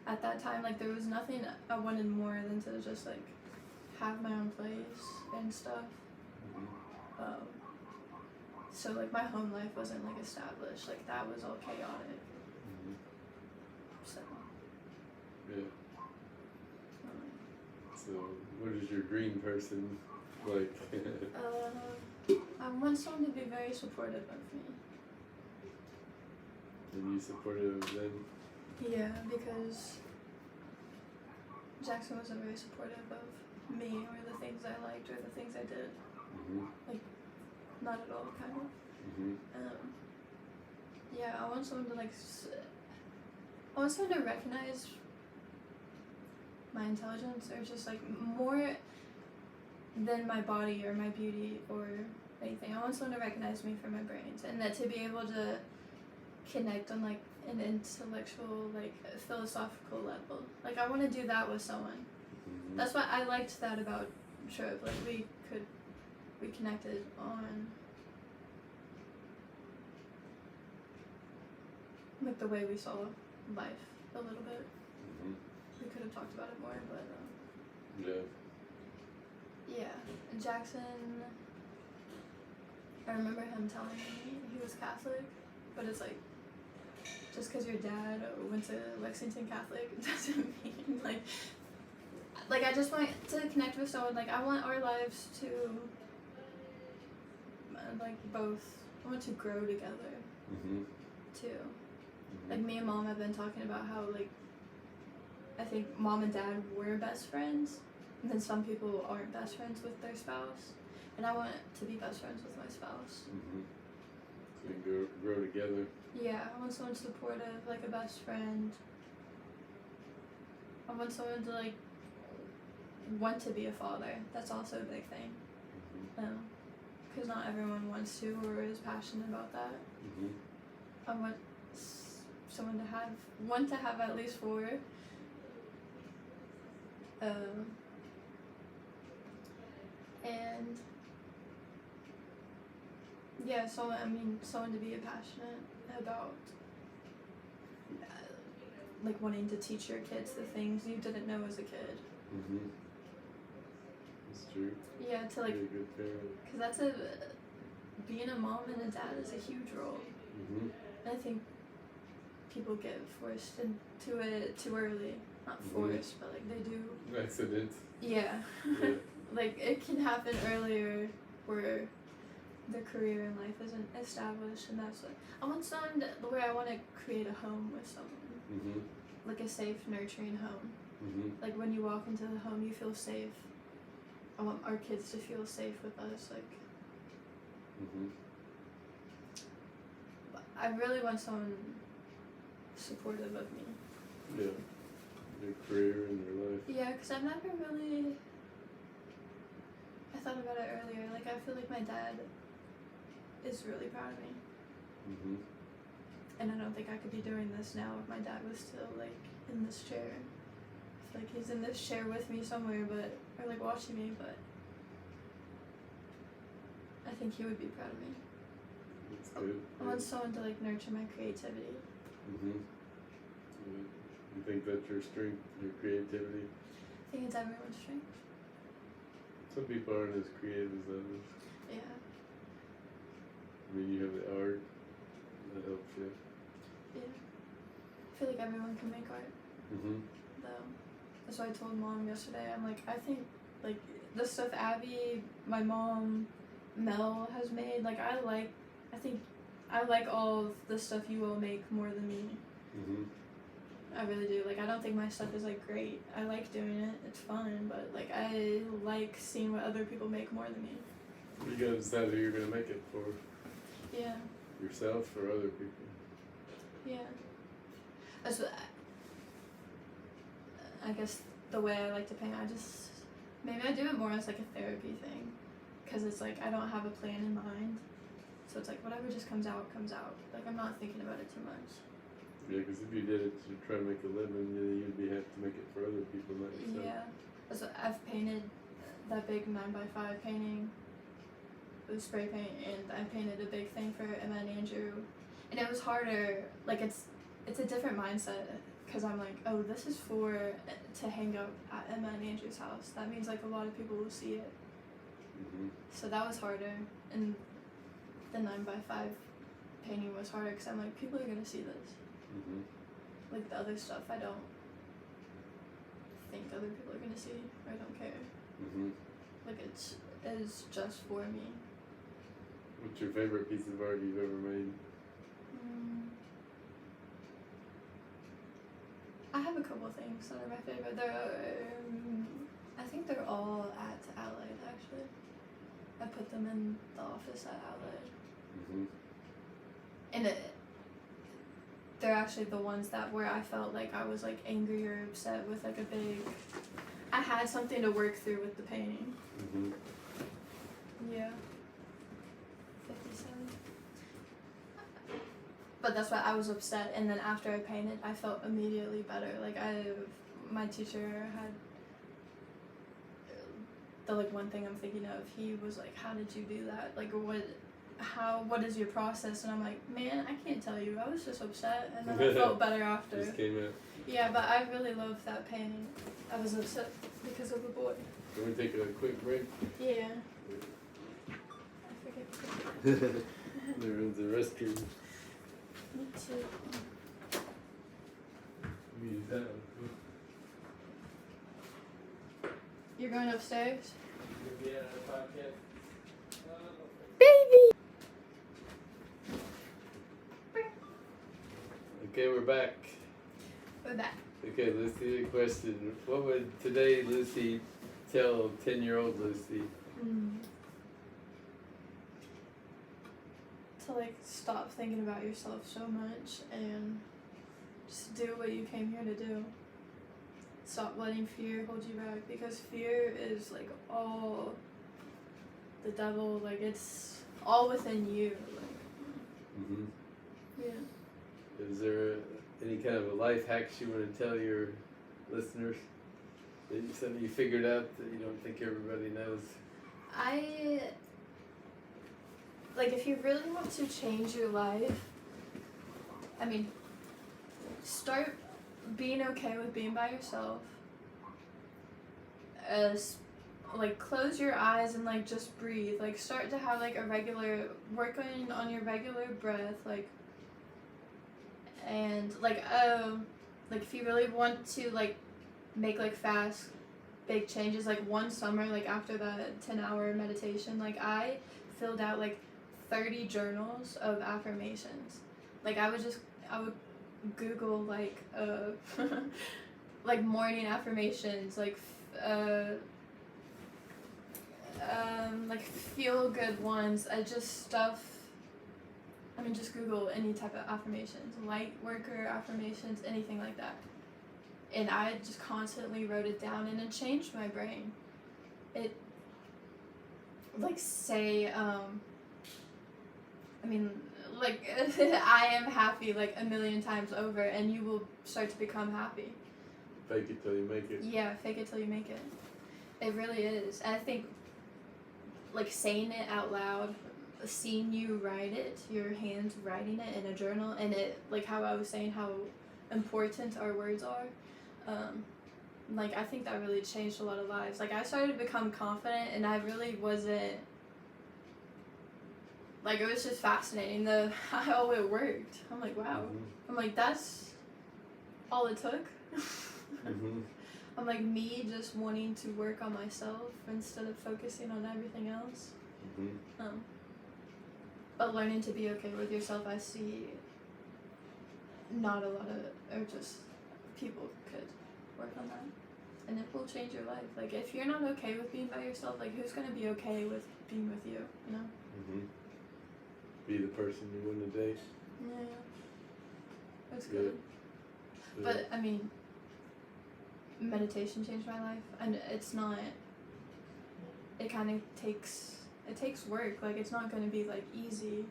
at that time, like there was nothing I wanted more than to just like have my own place and stuff. Mm-hmm. So like my home life wasn't like established, like that was all chaotic. Mm-hmm. So Yeah. So, what is your dream person like? I want someone to be very supportive of me. And you supportive of them? Yeah, because Jackson wasn't very supportive of me or the things I liked or the things I did. Mm-hmm. Not at all, kind of. Mm-hmm. Yeah, I want someone to I want someone to recognize my intelligence, or just like more than my body or my beauty or anything. I want someone to recognize me for my brains, and that to be able to connect on like an intellectual, like philosophical level. Like I want to do that with someone. Mm-hmm. That's why I liked that about Trip. Like we connected on like the way we saw life a little bit. Mm-hmm. We could have talked about it more, but yeah. And Jackson, I remember him telling me he was Catholic, but it's like just because your dad went to Lexington Catholic doesn't mean like I just want to connect with someone. Like I want our lives to like both. I want to grow together Mm-hmm. too. Mm-hmm. Like me and mom have been talking about how like I think mom and dad were best friends, and then some people aren't best friends with their spouse, and I want to be best friends with my spouse. Mm-hmm. So you grow together. Yeah, I want someone supportive, like a best friend. I want someone to like want to be a father. That's also a big thing. Mm-hmm. Because not everyone wants to or is passionate about that. Mm-hmm. I want someone to have at least 4. And yeah, someone to be passionate about like wanting to teach your kids the things you didn't know as a kid. Mm-hmm. That's true. Yeah, to like, Be a good parent. because being a mom and a dad is a huge role. Mm-hmm. And I think people get forced into it too early. not forced, but like they do. Accidents. Yeah. Yeah. Like it can happen earlier where the career in life isn't established, and that's what I want someone where I want to create a home with someone, Mhm. like a safe, nurturing home. Mhm. Like when you walk into the home, you feel safe. I want our kids to feel safe with us. Like Mhm. I really want someone supportive of me. Yeah. Your career and your life. Yeah, because I've never really. I thought about it earlier. Like I feel like my dad is really proud of me. Mhm. And I don't think I could be doing this now if my dad was still like in this chair. I feel like he's in this chair with me somewhere, or like watching me, but I think he would be proud of me. That's good. I want someone to like nurture my creativity. Mhm. You think that's your strength, your creativity? I think it's everyone's strength. Some people aren't as creative as others. Yeah. I mean, you have the art that helps you. Yeah. I feel like everyone can make art, Mhm. though. That's what I told Mom yesterday. I'm like, I think like the stuff Abby, my mom, Mel has made. Like I think I like all of the stuff you all make more than me. Mhm. I really do. Like I don't think my stuff is like great. I like doing it. It's fun, but like I like seeing what other people make more than me. You gotta decide who you're gonna make it for. Yeah. Yourself or other people. Yeah. That's what I guess the way I like to paint. Maybe I do it more as like a therapy thing, because it's like I don't have a plan in mind, so it's like whatever just comes out comes out. Like I'm not thinking about it too much. Yeah, because if you did it to try to make a living, then you'd have to make it for other people, not yourself. Yeah. That's what I've painted that big 9x5 painting with spray paint, and I painted a big thing for Emma and Andrew, and it was harder. Like it's a different mindset, because I'm like, oh, this is to hang up at Emma and Andrew's house. That means like a lot of people will see it. Mhm. So that was harder, and the 9x5 painting was harder because I'm like, people are gonna see this. Mhm. Like the other stuff, I don't think other people are gonna see, or I don't care. Mhm. Like it's just for me. What's your favorite piece of art you've ever made? I have a couple things that are my favorite. I think they're all at Allied, actually. I put them in the office at Allied. Mhm. And they're actually the ones where I felt like I was like angry or upset with like I had something to work through with the painting. Mhm. Yeah. 57. But that's why I was upset, and then after I painted, I felt immediately better. Like my teacher had the like one thing I'm thinking of. He was like, "How did you do that? Like what is your process?" And I'm like, "Man, I can't tell you. I was just upset, and then I felt better after." Just came out. Yeah, but I really loved that painting. I was upset because of a boy. Can we take a quick break? Yeah. I forget. There is the restroom. Me too. We use that one. You're going upstairs? Yeah, podcast. Baby! Okay, we're back. We're back. Okay, Lucy, a question. What would today Lucy tell 10-year-old Lucy? To like stop thinking about yourself so much and just do what you came here to do. Stop letting fear hold you back, because fear is like all the devil. Like it's all within you. Like, Mm-hmm. yeah. Is there any kind of a life hacks you want to tell your listeners? Something you figured out that you don't think everybody knows? Like if you really want to change your life, I mean, start being okay with being by yourself. Like close your eyes and like just breathe. Like start to have like working on your regular breath, and like if you really want to like make like fast, big changes. Like one summer, like after that 10-hour meditation, like I filled out like 30 journals of affirmations. Like I would Google like like morning affirmations, like like feel good ones. Just Google any type of affirmations, light worker affirmations, anything like that. And I just constantly wrote it down, and it changed my brain. It, like, say, I am happy, like, a million times over, and you will start to become happy. Fake it till you make it. Yeah, fake it till you make it. It really is. And I think, like, saying it out loud, seeing you write it, your hands writing it in a journal, and it, like how I was saying how important our words are, like I think that really changed a lot of lives. Like I started to become confident, and I really wasn't, like it was just fascinating how it worked. I'm like, wow. I'm like, that's all it took. I'm like, me just wanting to work on myself instead of focusing on everything else. But learning to be okay with yourself, I see not a lot of, or just people could work on that. And it will change your life. Like, if you're not okay with being by yourself, like, who's going to be okay with being with you, you know? Be the person you want to date. Yeah. That's good. But, I mean, meditation changed my life. And it's not, it kind of takes work. Like, it's not going to be like easy,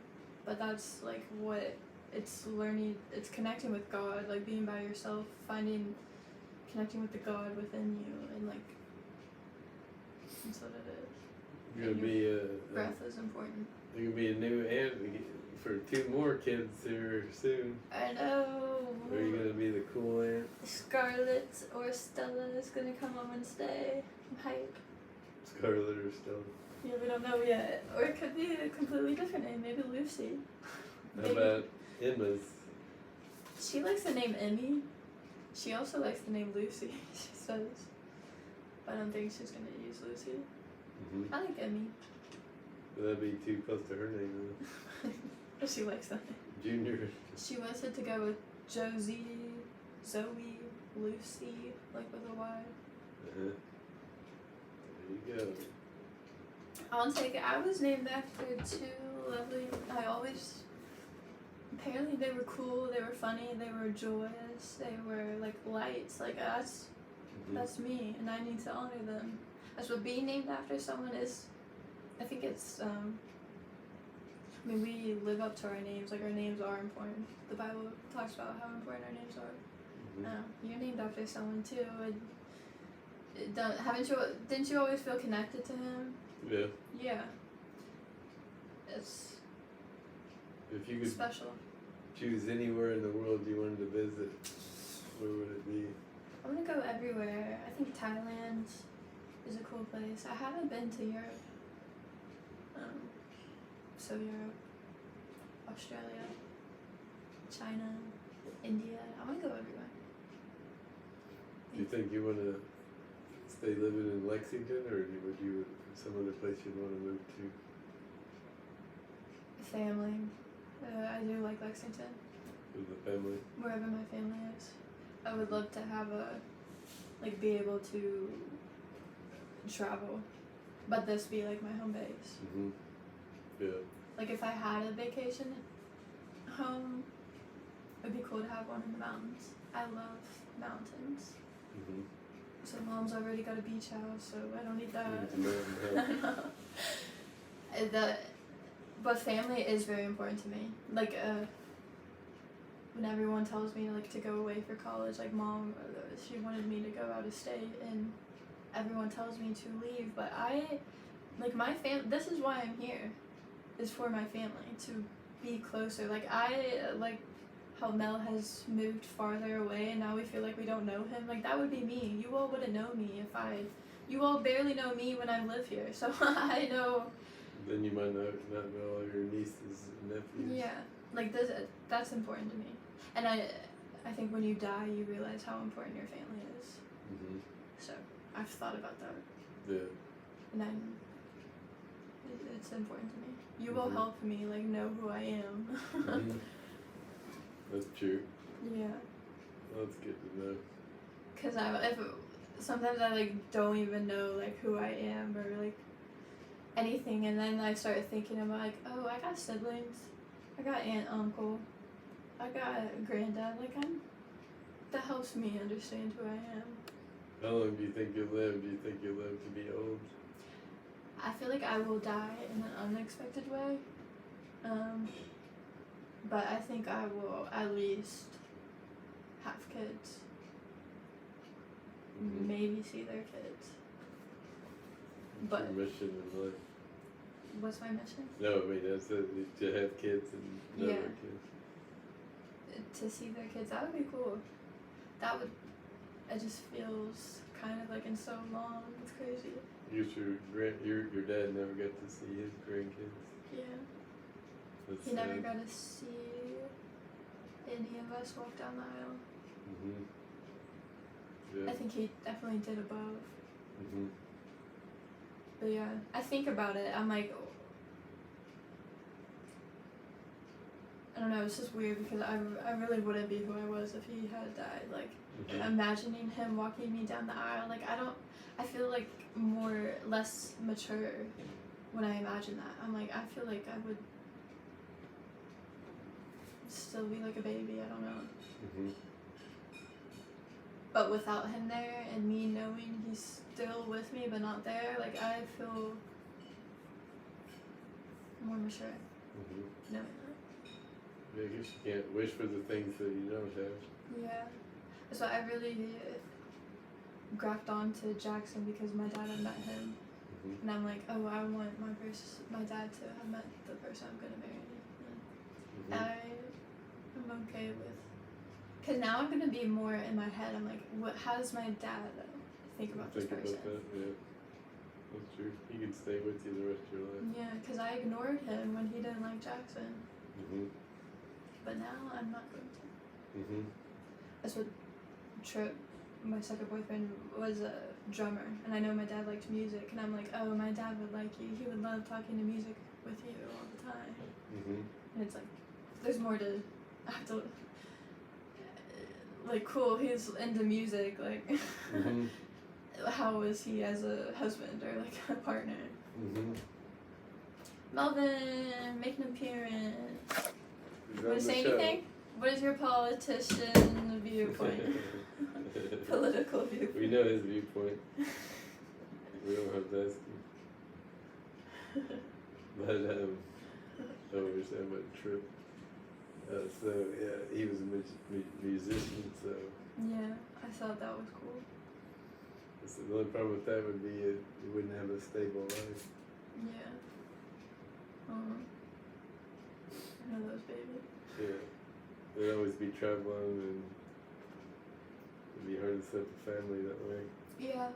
but that's like what it's learning. It's connecting with God, like being by yourself, connecting with the God within you, and like that's what it is. You're gonna be breath is important. You're gonna be a new aunt for 2 more kids here soon. I know. Are you gonna be the cool aunt? Scarlett or Stella is gonna come on Wednesday. I'm hyped. Scarlett or Stella? Yeah, we don't know yet. Or it could be a completely different name. Maybe Lucy. How about Emma's? She likes the name Emmy. She also likes the name Lucy, she says. I don't think she's going to use Lucy. I like Emmy. That'd be too close to her name, though. She likes that name. Junior. She wants it to go with Josie, Zoe, Lucy, like with a Y. There you go. I'll take it. I was named after 2 lovely. Apparently they were cool. They were funny. They were joyous. They were like lights. Like that's me, and I need to honor them. That's what being named after someone is. I think it's. We live up to our names. Like our names are important. The Bible talks about how important our names are. You're named after someone too. Didn't you always feel connected to him? Yeah. Yeah. It's if you could special. Choose anywhere in the world you wanted to visit, where would it be? I want to go everywhere. I think Thailand is a cool place. I haven't been to Europe. So Europe, Australia, China, India. I want to go everywhere. Do you think you want to stay living in Lexington, or would you some other place you'd want to move to? Family. I do like Lexington. With the family? Wherever my family is. I would love to have be able to travel, but this be like my home base. Yeah. Like if I had a vacation home, it'd be cool to have one in the mountains. I love mountains. So Mom's already got a beach house, so I don't need that. But family is very important to me. Like when everyone tells me like to go away for college, like Mom, she wanted me to go out of state, and everyone tells me to leave. But my family. This is why I'm here. Is for my family, to be closer. Like how Mel has moved farther away, and now we feel like we don't know him. Like that would be me. You all wouldn't know me you all barely know me when I live here. So I know. Then you might not know all your nieces and nephews. Yeah, like that's important to me. And I think when you die, you realize how important your family is. Mhm. So I've thought about that, Yeah. and it's important to me. You will Mhm. help me like know who I am. Mhm. That's true. Yeah. That's good to know. Cause sometimes I like don't even know like who I am or like anything, and then I start thinking about like, oh, I got siblings, I got aunt, uncle, I got granddad. Like that helps me understand who I am. How long do you think you'll live? Do you think you'll live to be old? I feel like I will die in an unexpected way, but I think I will at least have kids, Mhm. maybe see their kids. What's But your mission in life? what's my mission? No, I mean that's it, to have kids and know Yeah. their kids. To see their kids, that would be cool. That would. It just feels kind of like in so long. It's crazy. Your dad never got to see his grandkids. Yeah. That's He never sad. got to see any of us walk down the aisle. Mhm. Yeah. I think he definitely did above. Mhm. But yeah, I think about it. I'm like, I don't know. It's just weird because I really wouldn't be who I was if he had died. Like, Mhm. imagining him walking me down the aisle, like I feel like less mature when I imagine that. I'm like, I feel like I would still be like a baby. I don't know. Mhm. But without him there and me knowing he's still with me but not there, like I feel more mature Mhm. knowing that. Yeah, I guess you can't wish for the things that you don't have. Yeah. So I really grabbed onto Jackson because my dad had met him. Mhm. And I'm like, oh, I want my dad to have met the person I'm gonna marry. Mhm. I'm okay with, cause now I'm gonna be more in my head. I'm like, how does my dad think about this person? About that, yeah. That's true. He can stay with you the rest of your life. Yeah, cause I ignored him when he didn't like Jackson, Mhm. but now I'm not going to. Mhm. That's what Trip, my second boyfriend, was a drummer, and I know my dad liked music, and I'm like, oh, my dad would like you. He would love talking to music with you all the time. Mhm. And it's like, there's more to. I have to. Like, cool, he's into music. Like, Mhm. how is he as a husband or like a partner? Mhm. Melvyn, make an appearance. He's Want on to the say show. anything? What is your politician viewpoint? Political viewpoint. We know his viewpoint. We don't have to ask him. But I was saying about Trip. So yeah, he was a musician. So Yeah, I thought that was cool. so the only problem with that would be you wouldn't have a stable life. Yeah. I know those babies. Yeah, there'd always be traveling, and it'd be hard to set up a family that way. Yeah,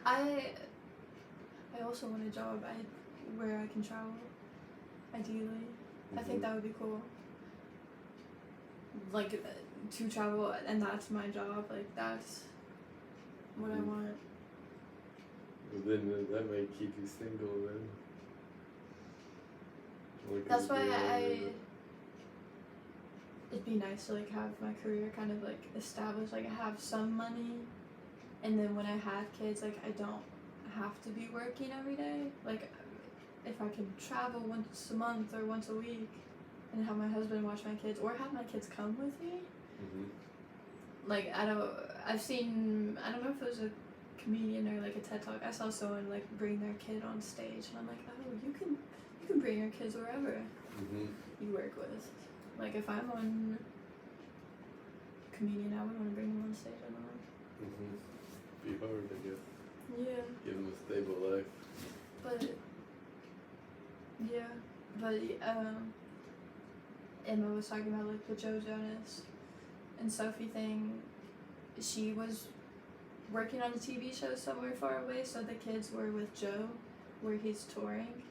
I also want a job where I can travel. Ideally, I think that would be cool. Like to travel, and that's my job. Like that's what I want. But then that might keep you single then. Only 'cause That's of why being it'd be nice to like have my career kind of like established. Like I have some money, and then when I have kids, like I don't have to be working every day. Like if I could travel once a month or once a week, and have my husband watch my kids, or have my kids come with me. Mhm. Like I've seen, I don't know if it was a comedian or like a TED Talk. I saw someone like bring their kid on stage, and I'm like, oh, you can bring your kids wherever Mhm. you work with. Like if I'm on comedian, I would want to bring them on stage. I don't know. Mhm. Be hard, I guess. Yeah, Give them a stable life. but Emma was talking about like the Joe Jonas and Sophie thing. She was working on a TV show somewhere far away, so the kids were with Joe, where he's touring.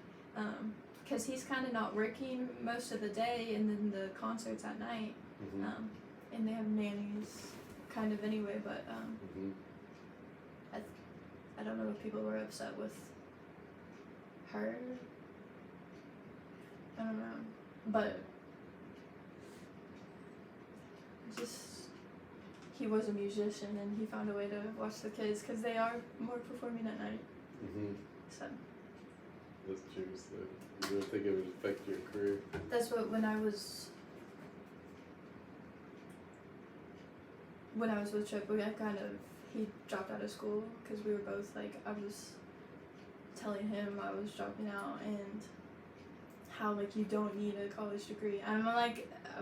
Because he's kind of not working most of the day, and then the concerts at night. Mhm. And they have nannies kind of anyway, but Mhm. don't know if people were upset with her. I don't know, but just he was a musician and he found a way to watch the kids because they are more performing at night. So that's true. So you don't think it would affect your career? that's what when I was with Chip, he dropped out of school because we were both like, I was telling him I was dropping out and how like you don't need a college degree. And I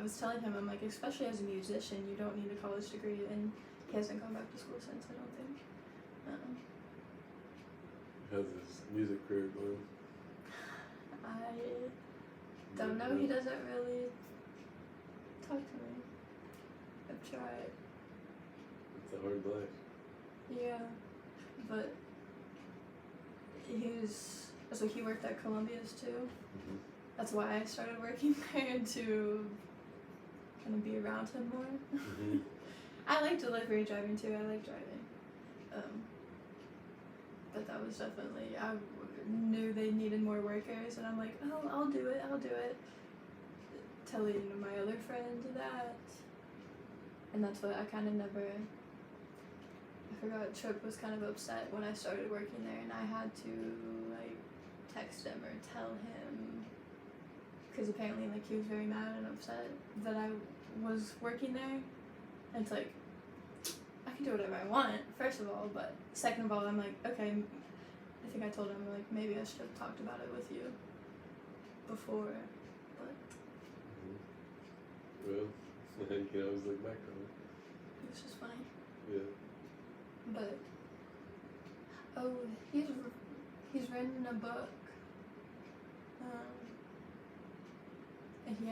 was telling him, I'm like, especially as a musician, you don't need a college degree, and he hasn't gone back to school since, I don't think. How's his music career going? I don't know. He doesn't really talk to me. I've tried. It's a hard life. Yeah, but he worked at Columbia's too. That's why I started working there, to kind of be around him more. I like delivery driving too. I like driving. But that was definitely, I knew they needed more workers, and I'm like, oh, I'll do it. Telling my other friend that, and that's what I kind of never. I forgot Trip was kind of upset when I started working there, and I had to like text him or tell him, because apparently like he was very mad and upset that I was working there. And it's like, I can do whatever I want, first of all, but second of all, I'm like, okay, I think I told him like maybe I should have talked about it with you before, but well, you can always look back on it. it was just funny. Yeah. But he's written a book, and he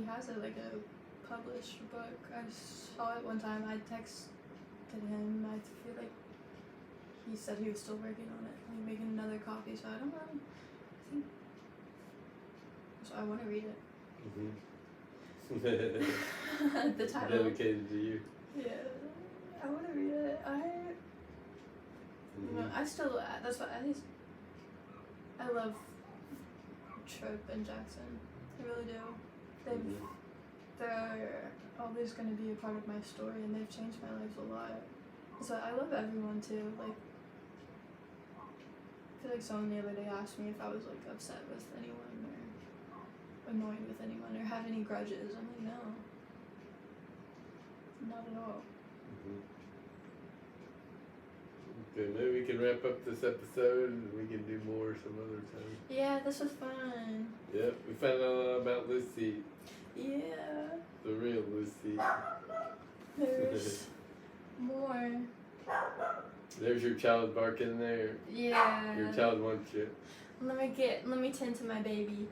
has like a published book. I saw it one time. I texted him. I feel like he said he was still working on it, like making another copy. So I don't know. I think so. I want to read it. The title. Dedicated to you. Yeah, I want to read it. You know, I still, that's what I love Trip and Jackson. I really do. They're always going to be a part of my story, and they've changed my life a lot. So I love everyone too. Like, I feel like someone the other day asked me if I was like upset with anyone or annoyed with anyone or have any grudges. I'm like, no, not at all. Okay, maybe we can wrap up this episode and we can do more some other time. Yeah, this was fun. Yep, we found out a lot about Lucy. Yeah. The real Lucy. There's more. There's your child barking there. Yeah. Your child wants you. Let me tend to my baby.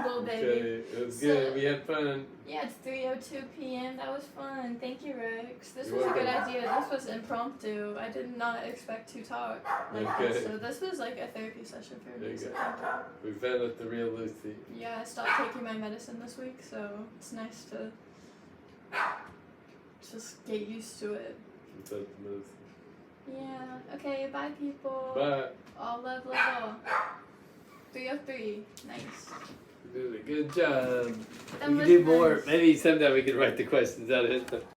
Little baby. Okay, it was good. We had fun. Yeah, it's 3:02 p.m. That was fun. Thank you, Rex. This You're was welcome. a good idea. This was impromptu. I did not expect to talk like this. So this was like a therapy session for There me. you So go. thank you. We found out the real Lucy. Yeah, I stopped taking my medicine this week, so it's nice to just get used to it. Without the medicine. Yeah. Okay, bye people. Bye. All love, love, all. 303. Nice. You did a good job. That We was can do more. nice. Maybe sometime we can write the questions out of it.